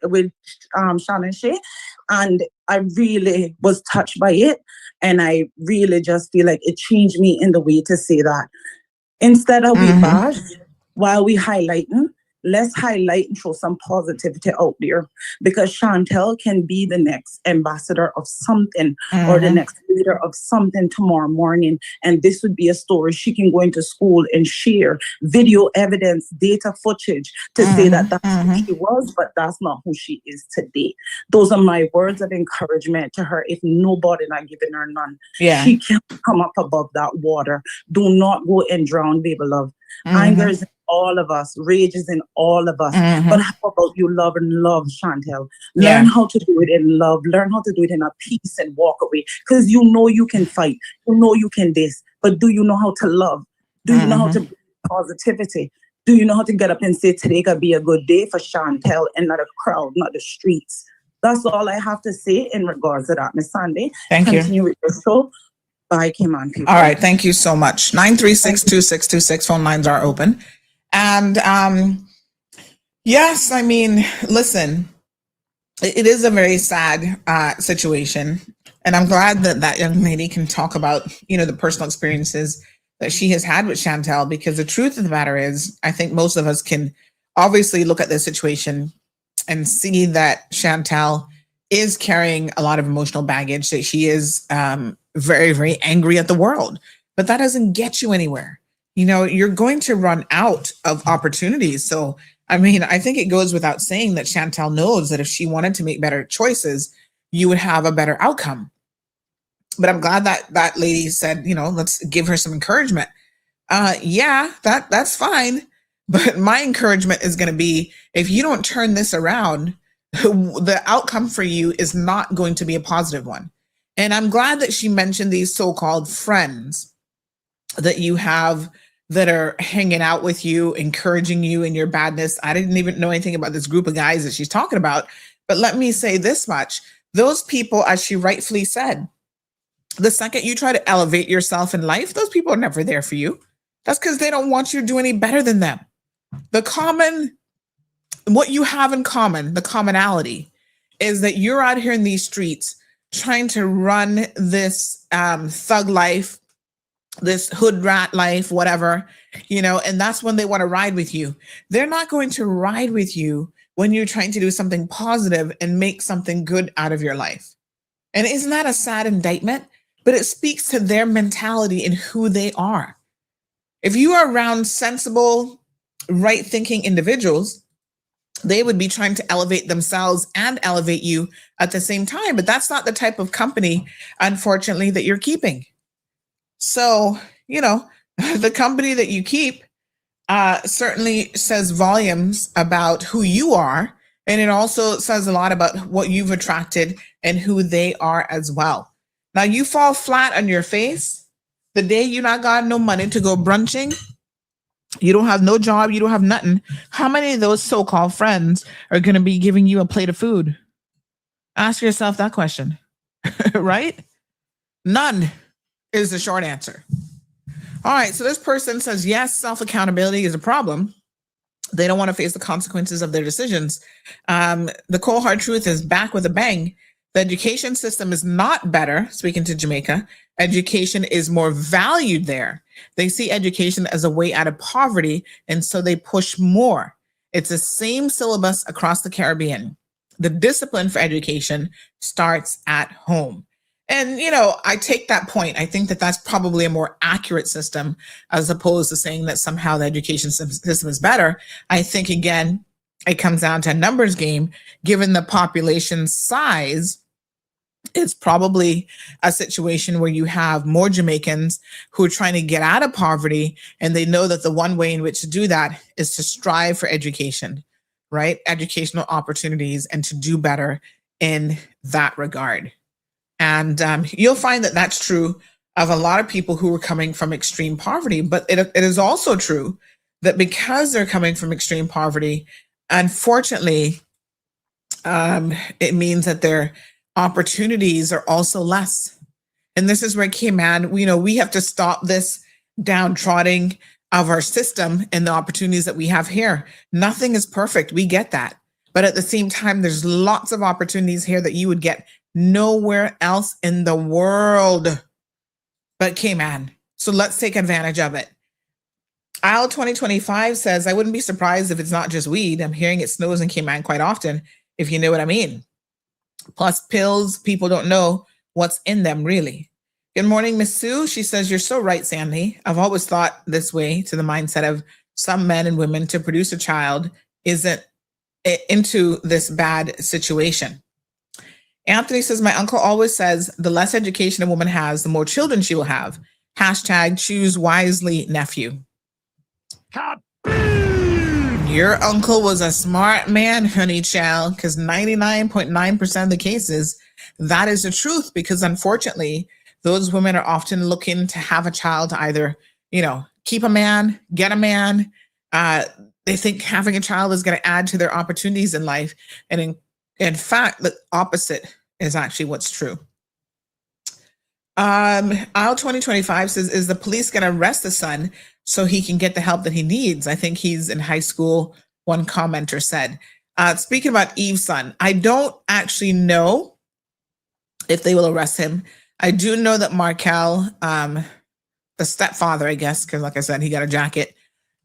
S5: and I really was touched by it, and I really just feel like it changed me in the way to say that instead of we bash while we highlighting, let's highlight and show some positivity out there, because Chantel can be the next ambassador of something or the next leader of something tomorrow morning. And this would be a story she can go into school and share video evidence, data footage to say that that's who she was, but that's not who she is today. Those are my words of encouragement to her. If nobody not giving her none, she can come up above that water. Do not go and drown, baby love. Anger is in all of us. Rage is in all of us. But how about you love and love, Chantel? Learn how to do it in love. Learn how to do it in a peace and walk away. Because you know you can fight. You know you can this. But do you know how to love? Do you know how to bring positivity? Do you know how to get up and say, today could be a good day for Chantel and not a crowd, not the streets? That's all I have to say in regards to that, Miss Sandy.
S4: Thank you.
S5: Continue with your show. Bye, Cayman people.
S4: All right. Thank you so much. 936-2626 phone lines are open. And yes, I mean, listen, it is a very sad situation. And I'm glad that that young lady can talk about, you know, the personal experiences that she has had with Chantel, because the truth of the matter is, I think most of us can obviously look at this situation and see that Chantel is carrying a lot of emotional baggage, that she is very, very angry at the world, but that doesn't get you anywhere. You know, you're going to run out of opportunities. So, I mean, I think it goes without saying that Chantel knows that if she wanted to make better choices, you would have a better outcome. But I'm glad that that lady said, you know, let's give her some encouragement. Yeah, that's fine. But my encouragement is going to be, if you don't turn this around, the outcome for you is not going to be a positive one. And I'm glad that she mentioned these so-called friends that you have that are hanging out with you, encouraging you in your badness. I didn't even know anything about this group of guys that she's talking about. But let me say this much. Those people, as she rightfully said, the second you try to elevate yourself in life, those people are never there for you. That's because they don't want you to do any better than them. What you have in common, the commonality, is that you're out here in these streets trying to run this thug life, this hood rat life, whatever, and that's when they want to ride with you. They're not going to ride with you when you're trying to do something positive and make something good out of your life. And isn't that a sad indictment? But it speaks to their mentality and who they are. If you are around sensible, right-thinking individuals, they would be trying to elevate themselves and elevate you at the same time. But that's not the type of company, unfortunately, that you're keeping. So, the company that you keep certainly says volumes about who you are. And it also says a lot about what you've attracted and who they are as well. Now, you fall flat on your face the day you not got no money to go brunching. You don't have no job. You don't have nothing. How many of those so-called friends are going to be giving you a plate of food? Ask yourself that question, right? None is the short answer. All right. So this person says, yes, self-accountability is a problem. They don't want to face the consequences of their decisions. The cold hard truth is back with a bang. The education system is not better, speaking to Jamaica. Education is more valued there. They see education as a way out of poverty, and so they push more. It's the same syllabus across the Caribbean. The discipline for education starts at home. And, I take that point. I think that that's probably a more accurate system as opposed to saying that somehow the education system is better. I think, again, it comes down to a numbers game. Given the population size, it's probably a situation where you have more Jamaicans who are trying to get out of poverty, and they know that the one way in which to do that is to strive for education, right? Educational opportunities, and to do better in that regard. And you'll find that that's true of a lot of people who are coming from extreme poverty. But it is also true that because they're coming from extreme poverty, unfortunately, it means that their opportunities are also less. And this is where Cayman, we have to stop this downtrodden of our system and the opportunities that we have here. Nothing is perfect. We get that. But at the same time, there's lots of opportunities here that you would get nowhere else in the world but Cayman. So let's take advantage of it. Aisle 2025 says, I wouldn't be surprised if it's not just weed. I'm hearing it snows in Cayman quite often, if you know what I mean. Plus pills, people don't know what's in them really. Good morning, Miss Sue. She says, you're so right, Sandy. I've always thought this way, to the mindset of some men and women to produce a child isn't into this bad situation. Anthony says, my uncle always says the less education a woman has, the more children she will have. Hashtag choose wisely, nephew. Your uncle was a smart man, honey child, because 99.9% of the cases, that is the truth, because unfortunately, those women are often looking to have a child to either, keep a man, get a man. They think having a child is going to add to their opportunities in life. And in fact, the opposite is actually what's true. Aisle 2025 says, is the police going to arrest the son so he can get the help that he needs? I think he's in high school, one commenter said. Speaking about Eve's son, I don't actually know if they will arrest him. I do know that Markel, the stepfather, I guess, because like I said, he got a jacket.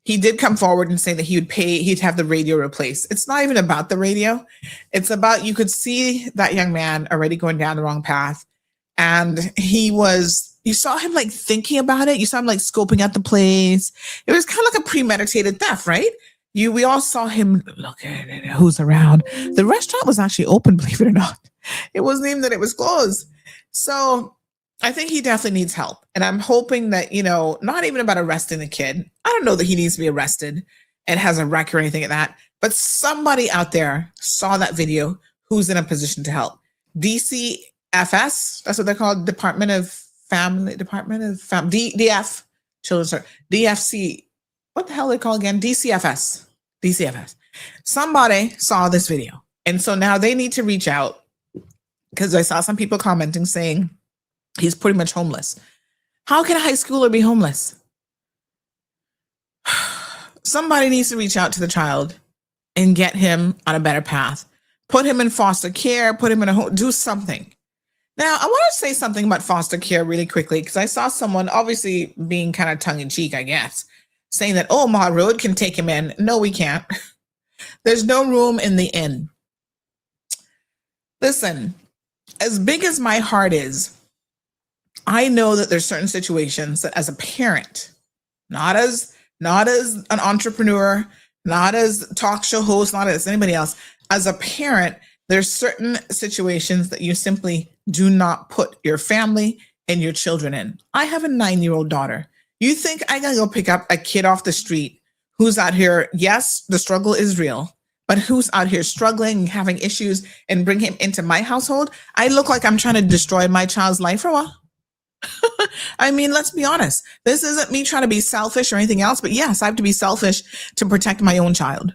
S4: He did come forward and say that he'd have the radio replaced. It's not even about the radio. It's about, you could see that young man already going down the wrong path. And you saw him like thinking about it. You saw him like scoping out the place. It was kind of like a premeditated theft, right? We all saw him look at it, who's around. The restaurant was actually open, believe it or not. It wasn't even that it was closed. So I think he definitely needs help. And I'm hoping that, not even about arresting the kid. I don't know that he needs to be arrested. and has a wreck or anything like that. But somebody out there saw that video who's in a position to help. DCFS, that's what they're called, DF, Children's, DFC, what the hell are they called again? DCFS. Somebody saw this video. And so now they need to reach out, because I saw some people commenting saying he's pretty much homeless. How can a high schooler be homeless? Somebody needs to reach out to the child and get him on a better path. Put him in foster care, put him in a home, do something. Now, I want to say something about foster care really quickly, because I saw someone obviously being kind of tongue-in-cheek, I guess, saying that, oh, Ma Road can take him in. No, we can't. There's no room in the inn. Listen, as big as my heart is, I know that there's certain situations that as a parent, not as an entrepreneur, not as a talk show host, not as anybody else, as a parent, there's certain situations that you simply do not put your family and your children in. I have a 9-year-old daughter. You think I gotta go pick up a kid off the street who's out here? Yes, the struggle is real, but who's out here struggling, having issues, and bring him into my household? I look like I'm trying to destroy my child's life or what? I mean, let's be honest. This isn't me trying to be selfish or anything else, but yes, I have to be selfish to protect my own child.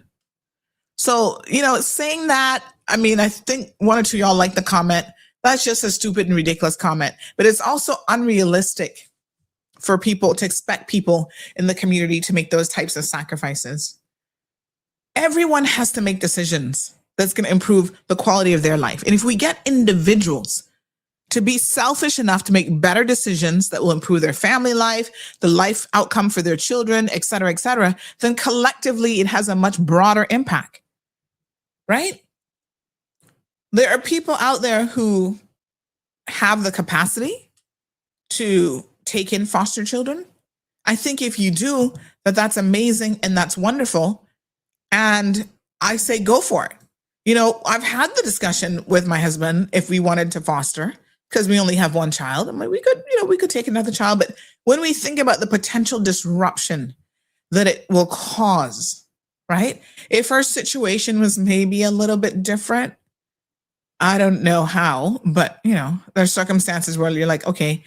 S4: So, saying that, I mean, I think one or two of y'all like the comment. That's just a stupid and ridiculous comment, but it's also unrealistic for people to expect people in the community to make those types of sacrifices. Everyone has to make decisions that's going to improve the quality of their life. And if we get individuals to be selfish enough to make better decisions that will improve their family life, the life outcome for their children, et cetera, then collectively it has a much broader impact, right? There are people out there who have the capacity to take in foster children. I think if you do, that's amazing and that's wonderful. And I say go for it. I've had the discussion with my husband if we wanted to foster, because we only have one child. I'm like, we could take another child. But when we think about the potential disruption that it will cause, right? If our situation was maybe a little bit different, I don't know how, but there's circumstances where you're like, okay,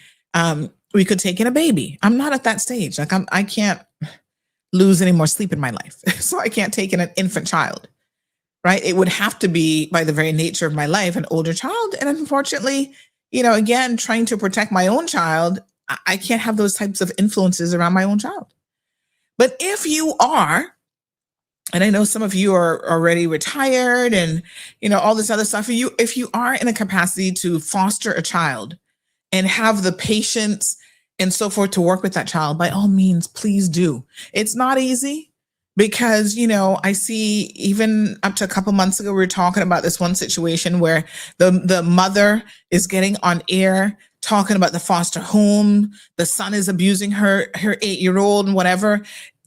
S4: we could take in a baby. I'm not at that stage. Like I can't lose any more sleep in my life. So I can't take in an infant child, right? It would have to be, by the very nature of my life, an older child. And unfortunately, again, trying to protect my own child, I can't have those types of influences around my own child. But if you are, and I know some of you are already retired and, all this other stuff, if you are in a capacity to foster a child and have the patience and so forth to work with that child, by all means, please do. It's not easy because, I see even up to a couple months ago, we were talking about this one situation where the mother is getting on air talking about the foster home. The son is abusing her 8-year-old and whatever.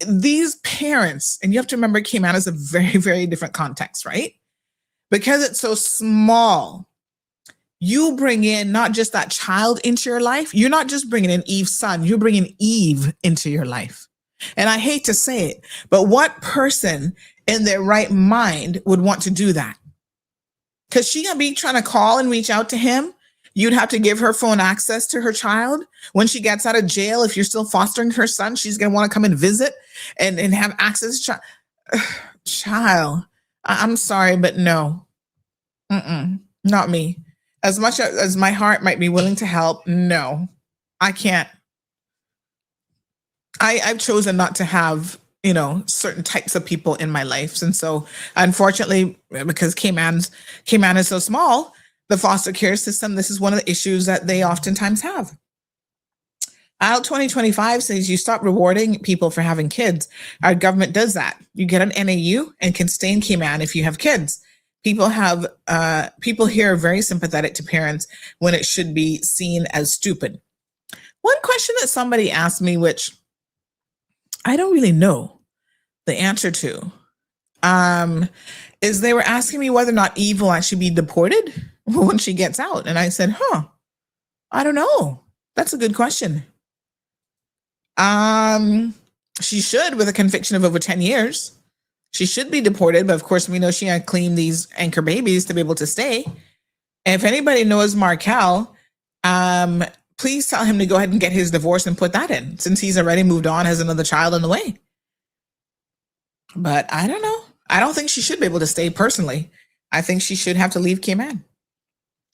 S4: These parents, and you have to remember, Cayman is a very, very different context, right? Because it's so small. You bring in not just that child into your life. You're not just bringing in Eve's son. You're bringing Eve into your life. And I hate to say it, but what person in their right mind would want to do that? Because she's going to be trying to call and reach out to him. You'd have to give her phone access to her child. When she gets out of jail, if you're still fostering her son, she's going to want to come and visit and have access to child. I'm sorry, but no. Not me. As much as my heart might be willing to help, no, I can't. I've chosen not to have, certain types of people in my life. And so unfortunately, because Cayman is so small, the foster care system, this is one of the issues that they oftentimes have. IL 2025 says you stop rewarding people for having kids. Our government does that. You get an NAU and can stay in Cayman if you have kids. People here are very sympathetic to parents when it should be seen as stupid. One question that somebody asked me, which I don't really know the answer to, is they were asking me whether or not Eve will actually be deported when she gets out. And I said, I don't know. That's a good question. She should, with a conviction of over 10 years. She should be deported, but of course we know she had claimed these anchor babies to be able to stay. And if anybody knows Markel, please tell him to go ahead and get his divorce and put that in, since he's already moved on, has another child on the way. But I don't know. I don't think she should be able to stay personally. I think she should have to leave Cayman.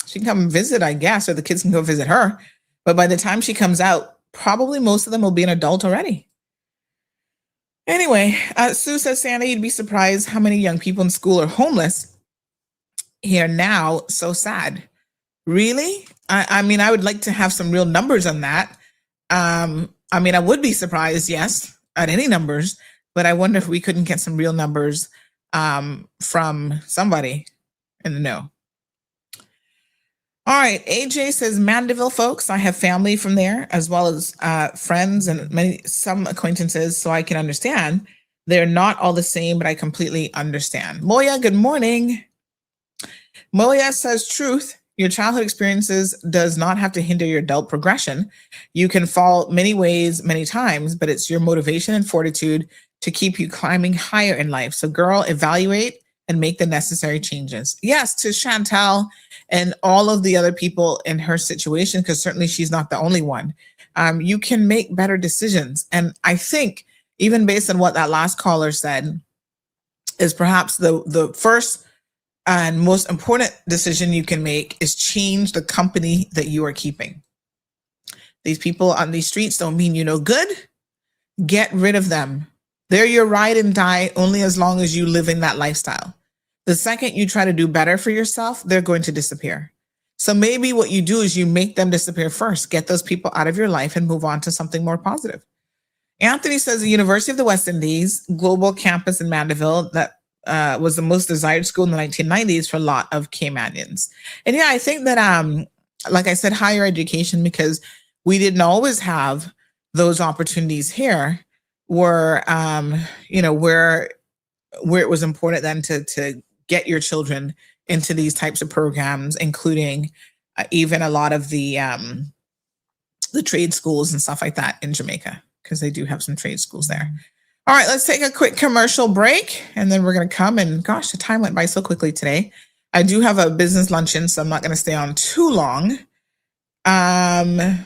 S4: She can come visit, I guess, or the kids can go visit her. But by the time she comes out, probably most of them will be an adult already. Anyway, Sue says, Santa, you'd be surprised how many young people in school are homeless here now. So sad. Really? I mean, I would like to have some real numbers on that. I mean, I would be surprised, yes, at any numbers, but I wonder if we couldn't get some real numbers from somebody in the know. All right, AJ says, Mandeville folks, I have family from there, as well as friends and some acquaintances, so I can understand. They're not all the same, but I completely understand. Moya, good morning. Moya says, truth, your childhood experiences does not have to hinder your adult progression. You can fall many ways, many times, but it's your motivation and fortitude to keep you climbing higher in life. So girl, evaluate and make the necessary changes. Yes, to Chantal and all of the other people in her situation, because certainly she's not the only one. You can make better decisions. And I think, even based on what that last caller said, is perhaps the first and most important decision you can make is change the company that you are keeping. These people on these streets don't mean you no good. Get rid of them. They're your ride and die only as long as you live in that lifestyle. The second you try to do better for yourself, they're going to disappear. So maybe what you do is you make them disappear first, get those people out of your life and move on to something more positive. Anthony says the University of the West Indies global campus in Mandeville that was the most desired school in the 1990s for a lot of Caymanians. And yeah, I think that, like I said, higher education, because we didn't always have those opportunities here, were, where it was important then to get your children into these types of programs, including even a lot of the trade schools and stuff like that in Jamaica, because they do have some trade schools there. All right, let's take a quick commercial break, and then we're going to come. And gosh, the time went by so quickly today. I do have a business luncheon, so I'm not going to stay on too long. Sanita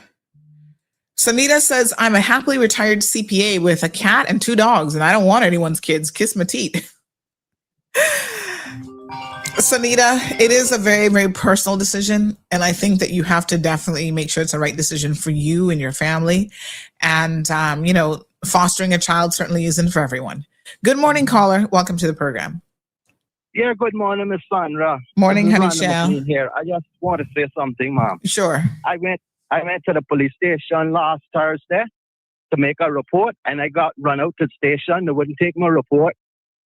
S4: says, I'm a happily retired CPA with a cat and 2 dogs, and I don't want anyone's kids. Kiss my teeth. Sanita, it is a very, very personal decision. And I think that you have to definitely make sure it's the right decision for you and your family. And, fostering a child certainly isn't for everyone. Good morning, caller. Welcome to the program.
S6: Yeah, good morning, Miss Sandra.
S4: Morning, honey Shell.
S6: Here. I just want to say something, Mom.
S4: Sure.
S6: I went to the police station last Thursday to make a report, and I got run out to the station. They wouldn't take my report.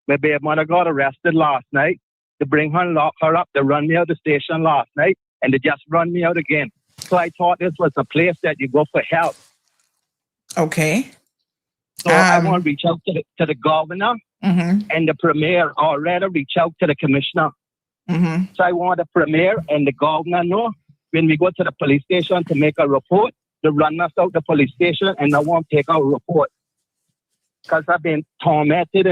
S6: My baby mother got arrested last night. To bring her and lock her up. They run me out of the station last night, and they just run me out again. So I thought this was a place that you go for help.
S4: Okay.
S6: So I want to reach out to the governor and the premier, or rather reach out to the commissioner. So I want the premier and the governor know when we go to the police station to make a report, they run us out the police station and they won't take our report. Because I've been tormented.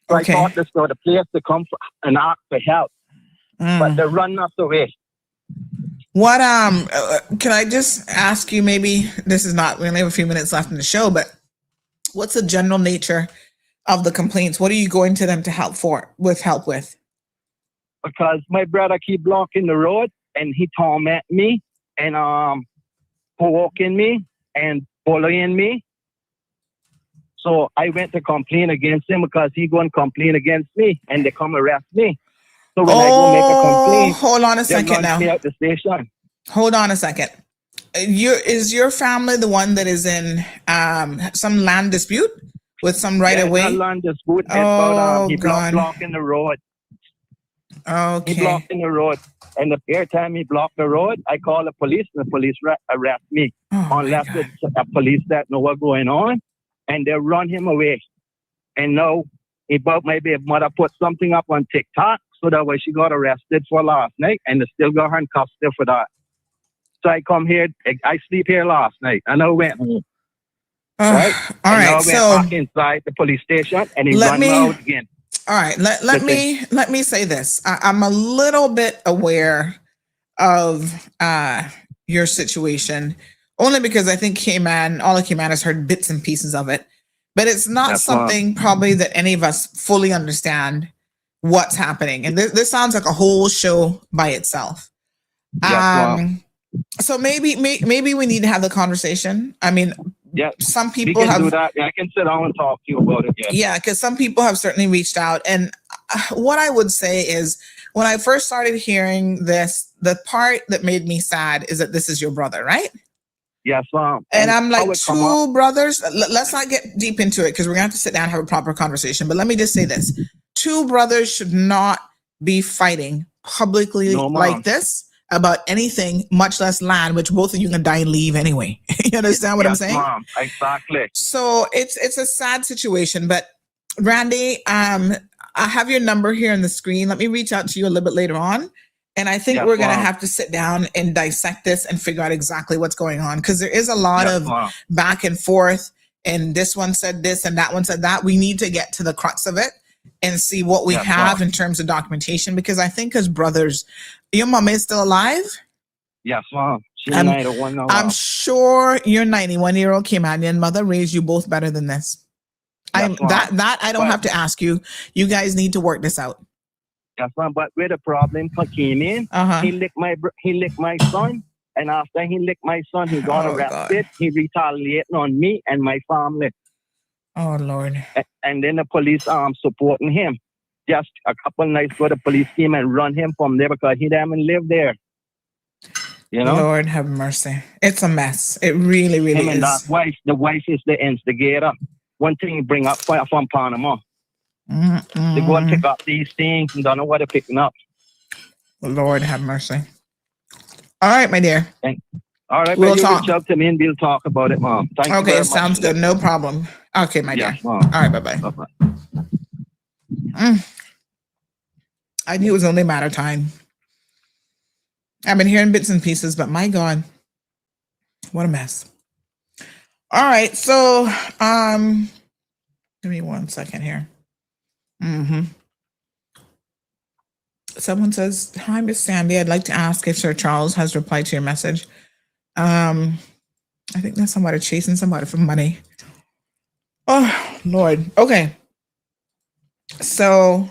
S6: So I thought this was the place to come and ask for help. But they run us away.
S4: What, can I just ask you, maybe this is not, we only have a few minutes left in the show, but what's the general nature of the complaints? What are you going to them to help with?
S6: Because my brother keep blocking the road and he torment me and provoking me and bullying me. So I went to complain against him because he go and complain against me and they come arrest me. So when I go make a complaint,
S4: hold on a second now.
S6: Me out the station.
S4: Hold on a second. Is your family the one that is in some land dispute with some right of way?
S6: Yeah, land dispute. He blocking the road.
S4: Okay.
S6: He blocking the road. And every time he blocked the road, I call the police and the police arrest me. Unless it's a police that know what's going on. And they run him away. And now, maybe mother put something up on TikTok, so that way she got arrested for last night, and they still got her in custody for that. So I come here, I sleep here last night, and I went home. Right?
S4: All
S6: and
S4: right.
S6: now we're
S4: So
S6: back inside the police station and he
S4: let
S6: run
S4: me.
S6: out again.
S4: All right. Let me say this. I'm a little bit aware of your situation, only because I think all of Cayman has heard bits and pieces of it, but it's not
S6: That's
S4: something probably that any of us fully understand what's happening. And this sounds like a whole show by itself.
S6: Yes,
S4: So maybe we need to have the conversation. I mean,
S6: yeah,
S4: some
S6: we
S4: people
S6: can
S4: have
S6: do that. I can sit down and talk to you about it.
S4: yeah, because some people have certainly reached out. And what I would say is, when I first started hearing this, the part that made me sad is that this is your brother, right?
S6: Yes,
S4: And I'm
S6: how
S4: like,
S6: it come up-
S4: two brothers. Let's not get deep into it because we're gonna have to sit down and have a proper conversation. But let me just say this: two brothers should not be fighting publicly
S6: No, Mom.
S4: like this about anything, much less land, which both of you can die and leave anyway. You understand what I'm
S6: Yes,
S4: saying?
S6: Mom. Exactly.
S4: So it's a sad situation. But Randy, I have your number here on the screen. Let me reach out to you a little bit later on. And I think
S6: Yes,
S4: we're going to
S6: Mom.
S4: have to sit down and dissect this and figure out exactly what's going on, because there is a lot
S6: Yes,
S4: of
S6: Mom.
S4: back and forth. And this one said this and that one said that. We need to get to the crux of it and see what we
S6: Yes,
S4: have
S6: Mom.
S4: in terms of documentation, because I think as brothers, your mom is still alive.
S6: Yes, Mom. She's
S4: I'm-
S6: 91 now.
S4: I'm sure your 91-year-old Caymanian mother raised you both better than this.
S6: Yes, Mom.
S4: That I don't
S6: But-
S4: have to ask you. You guys need to work this out.
S6: Yes, Mom. But where the problem came in,
S4: Uh-huh.
S6: he licked my son, and after he licked my son, he got
S4: Oh,
S6: arrested. He retaliated on me and my family,
S4: Oh Lord.
S6: and then the police supporting him. Just a couple nights ago, the police came and run him from there because he didn't live there. You know,
S4: Lord have mercy. It's a mess. It really, really
S6: him and
S4: is.
S6: that wife. The wife is the instigator. One thing he bring up from Panama. They go and pick up these things and don't know what they're picking up.
S4: Lord have mercy. All right, my dear.
S6: All right,
S4: We'll
S6: but you
S4: talk.
S6: reach out to me and we'll talk about it, Mom. Thank you
S4: Okay,
S6: very much.
S4: sounds good. No problem. Okay, my dear.
S6: Yes, Mom.
S4: All right, bye-bye.
S6: Bye-bye.
S4: I knew it was only a matter of time. I've been hearing bits and pieces, but my God, what a mess. All right, so give me 1 second here. Someone says, "Hi, Miss Sandy. I'd like to ask if Sir Charles has replied to your message." I think that's somebody chasing somebody for money. Oh Lord. Okay. So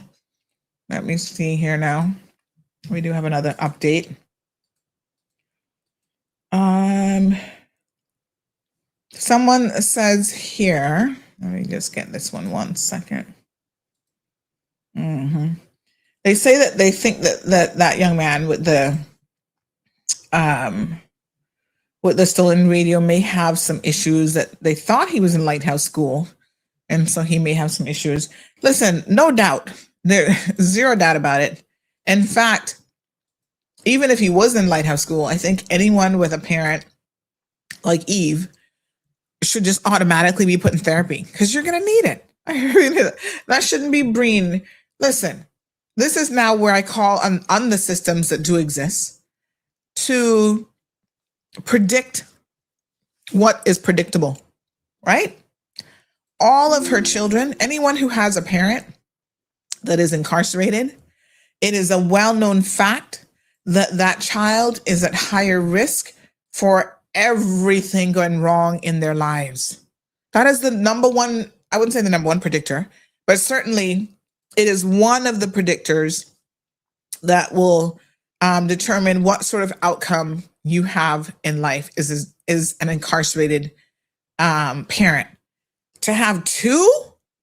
S4: let me see here now. We do have another update. Someone says here, let me just get this one 1 second. They say that they think that young man with the stolen radio may have some issues, that they thought he was in Lighthouse School, and so he may have some issues. Listen, no doubt, there's zero doubt about it. In fact, even if he was in Lighthouse School, I think anyone with a parent like Eve should just automatically be put in therapy, because you're going to need it. That shouldn't be Breen. Listen, this is now where I call on the systems that do exist to predict what is predictable, right? All of her children, anyone who has a parent that is incarcerated, it is a well-known fact that that child is at higher risk for everything going wrong in their lives. That is the number one, I wouldn't say the number one predictor, but certainly it is one of the predictors that will determine what sort of outcome you have in life is an incarcerated parent. To have two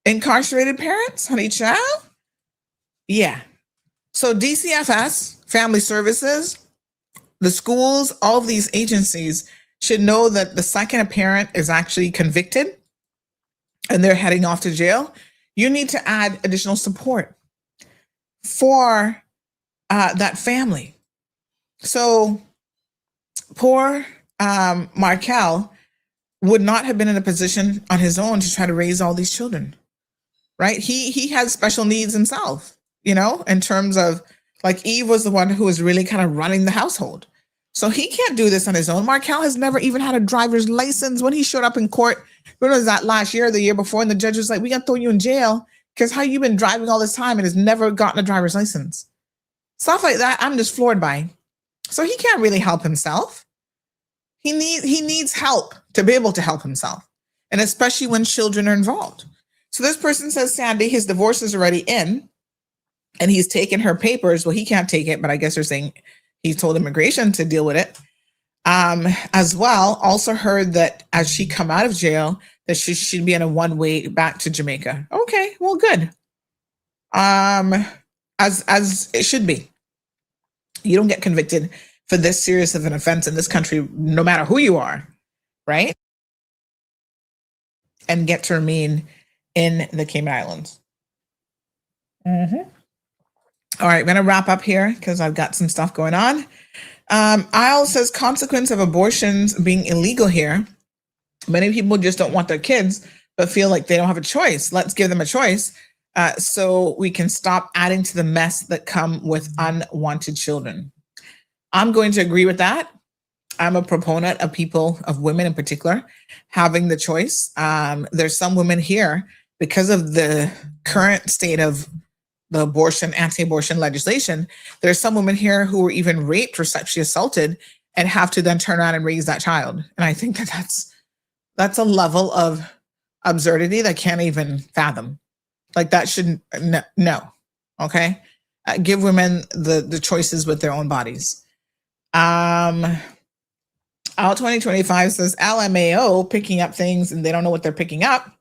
S4: incarcerated parents on each child? Yeah. So DCFS, Family Services, the schools, all of these agencies should know that the second a parent is actually convicted and they're heading off to jail, you need to add additional support for that family. So poor Markel would not have been in a position on his own to try to raise all these children, right? He has special needs himself, you know, in terms of, like, Eve was the one who was really kind of running the household. So he can't do this on his own. Markel has never even had a driver's license. When he showed up in court, when was that, last year or the year before? And the judge was like, we got to throw you in jail because how you been driving all this time and has never gotten a driver's license. Stuff like that, I'm just floored by. So he can't really help himself. He needs help to be able to help himself. And especially when children are involved. So this person says, Sandy, his divorce is already in and he's taken her papers. Well, he can't take it, but I guess they're saying he told immigration to deal with it. As well, also heard that as she come out of jail, that she should be on a one-way back to Jamaica. Okay, well, good. As it should be. You don't get convicted for this serious of an offense in this country, no matter who you are, right? And get to remain in the Cayman Islands. Mm-hmm. All right, I'm going to wrap up here because I've got some stuff going on. Isle says consequence of abortions being illegal here. Many people just don't want their kids, but feel like they don't have a choice. Let's give them a choice so we can stop adding to the mess that come with unwanted children. I'm going to agree with that. I'm a proponent of people, of women in particular, having the choice. There's some women here, because of the current state of the abortion, anti-abortion legislation, there's some women here who were even raped or sexually assaulted and have to then turn around and raise that child. And I think that that's a level of absurdity that I can't even fathom. Like that shouldn't, no. Okay. Give women the choices with their own bodies. Out 2025 says LMAO picking up things and they don't know what they're picking up.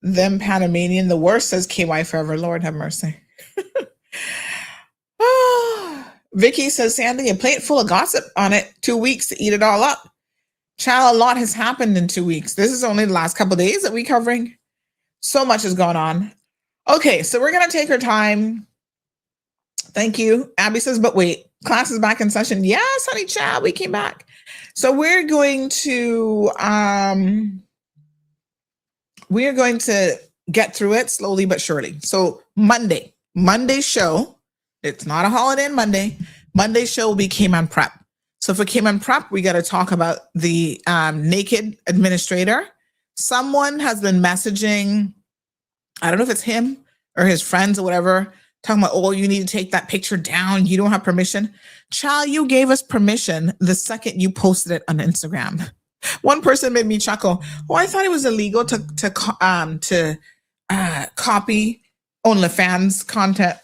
S4: Them Panamanian, the worst, says KY forever. Lord have mercy. Vicky says, Sandy, a plate full of gossip on it, 2 weeks to eat it all up. Child, a lot has happened in 2 weeks. This is only the last couple of days that we're covering. So much has gone on. Okay, so we're going to take our time. Thank you. Abby says, but wait, class is back in session. Yes, honey child, we came back. So we're going to get through it slowly but surely. So Monday show, it's not a holiday on Monday. Monday show will be Cayman Prep. So for Cayman Prep, we got to talk about the naked administrator. Someone has been messaging, I don't know if it's him or his friends or whatever, talking about, oh, you need to take that picture down. You don't have permission. Child, you gave us permission the second you posted it on Instagram. One person made me chuckle. Oh, I thought it was illegal to copy OnlyFans content.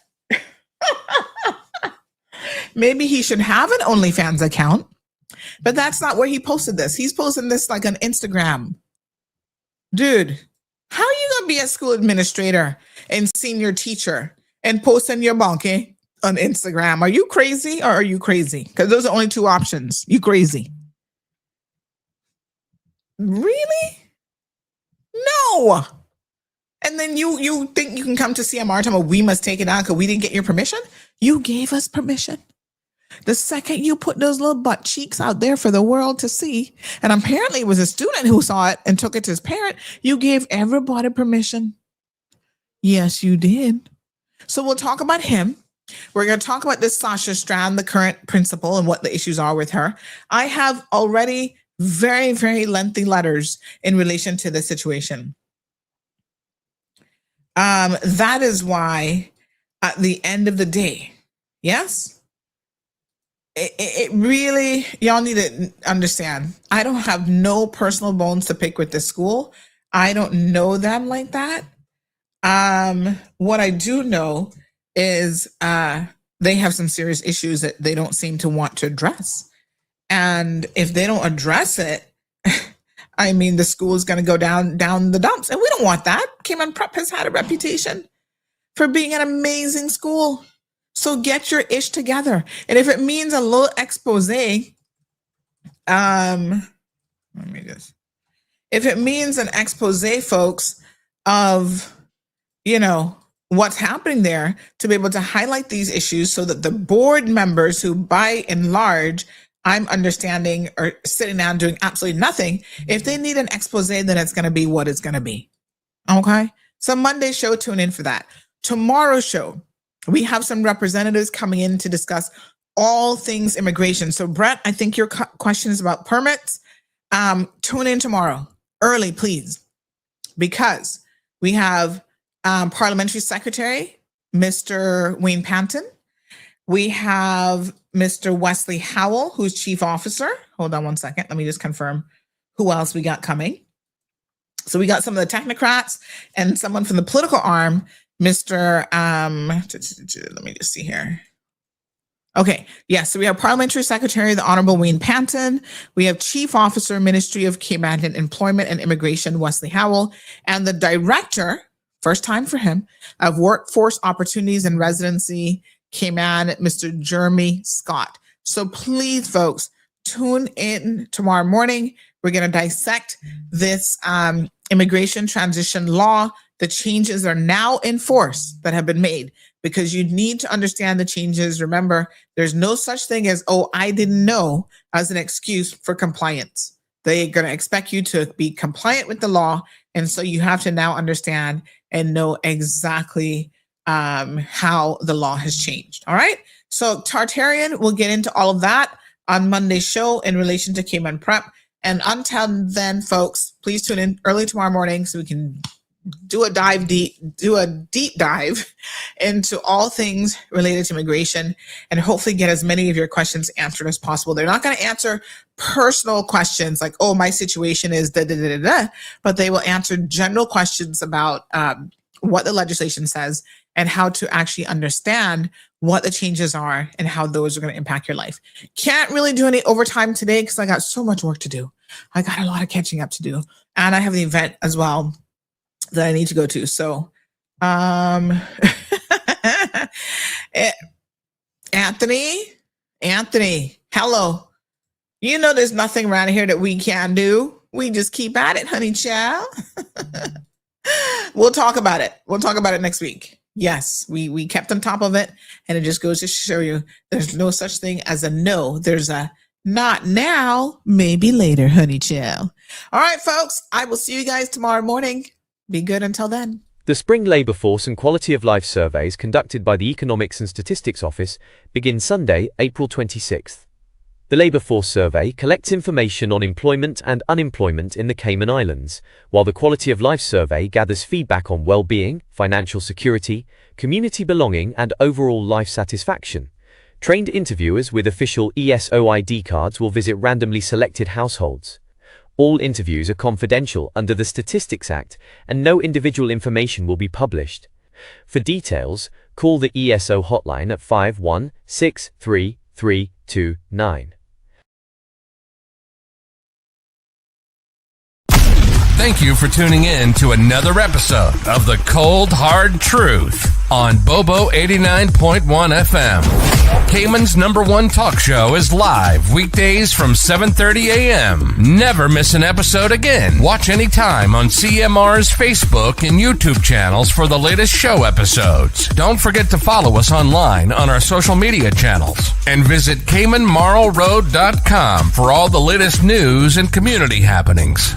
S4: Maybe he should have an OnlyFans account, but that's not where he posted this. He's posting this like on Instagram. Dude, how are you going to be a school administrator and senior teacher and posting your monkey on Instagram? Are you crazy or are you crazy? Because those are only two options. You crazy. Really? No. And then you think you can come to CMR and tell me we must take it out because we didn't get your permission? You gave us permission. The second you put those little butt cheeks out there for the world to see, and apparently it was a student who saw it and took it to his parent, you gave everybody permission. Yes, you did. So we'll talk about him. We're going to talk about this Sasha Strand, the current principal, and what the issues are with her. I have already very, very lengthy letters in relation to this situation. That is why at the end of the day, yes, it really, y'all need to understand, I don't have no personal bones to pick with this school. I don't know them like that. What I do know is they have some serious issues that they don't seem to want to address. And if they don't address it, I mean, the school is going to go down the dumps. And we don't want that. Cayman Prep has had a reputation for being an amazing school. So get your ish together. And if it means a little expose, if it means an expose, folks, of, what's happening there, to be able to highlight these issues so that the board members who, by and large, I'm understanding, are sitting down doing absolutely nothing. If they need an expose, then it's going to be what it's going to be. Okay. So Monday show, tune in for that. Tomorrow's show, we have some representatives coming in to discuss all things immigration. So Brett, I think your question is about permits. Tune in tomorrow early, please, because we have Parliamentary Secretary, Mr. Wayne Panton. We have Mr. Wesley Howell, who's Chief Officer. Hold on one second. Let me just confirm who else we got coming. So we got some of the technocrats and someone from the political arm, Mr. Let me just see here. Okay, yes, so we have Parliamentary Secretary, the Honorable Wayne Panton. We have Chief Officer, Ministry of Cayman Employment and Immigration, Wesley Howell, and the Director, first time for him, of Workforce Opportunities and Residency, Cayman, Mr. Jeremy Scott. So please, folks, tune in tomorrow morning. We're going to dissect this immigration transition law. The changes are now in force that have been made, because you need to understand the changes. Remember, there's no such thing as, oh, I didn't know, as an excuse for compliance. They're going to expect you to be compliant with the law. And so you have to now understand and know exactly how the law has changed. All right. So Tartarian will get into all of that on Monday's show in relation to Cayman Prep. And until then, folks, please tune in early tomorrow morning so we can do a deep dive into all things related to immigration, and hopefully get as many of your questions answered as possible. They're not going to answer personal questions like, oh, my situation is da da da da, but they will answer general questions about what the legislation says and how to actually understand what the changes are and how those are going to impact your life. Can't really do any overtime today because I got so much work to do. I got a lot of catching up to do, and I have the event as well that I need to go to. So, Anthony, hello. You know, there's nothing around here that we can do. We just keep at it, honey child. We'll talk about it. We'll talk about it next week. Yes, we kept on top of it, and it just goes to show you there's no such thing as a no. There's a not now, maybe later, honey child. All right, folks, I will see you guys tomorrow morning. Be good until then.
S2: The Spring Labour Force and Quality of Life surveys conducted by the Economics and Statistics Office begin Sunday, April 26th. The Labour Force survey collects information on employment and unemployment in the Cayman Islands, while the Quality of Life survey gathers feedback on well-being, financial security, community belonging, and overall life satisfaction. Trained interviewers with official ESO ID cards will visit randomly selected households. All interviews are confidential under the Statistics Act, and no individual information will be published. For details, call the ESO hotline at 5163329.
S7: Thank you for tuning in to another episode of The Cold Hard Truth on Bobo 89.1 FM. Cayman's #1 talk show is live weekdays from 7:30 a.m. Never miss an episode again. Watch anytime on CMR's Facebook and YouTube channels for the latest show episodes. Don't forget to follow us online on our social media channels. And visit CaymanMarlRoad.com for all the latest news and community happenings.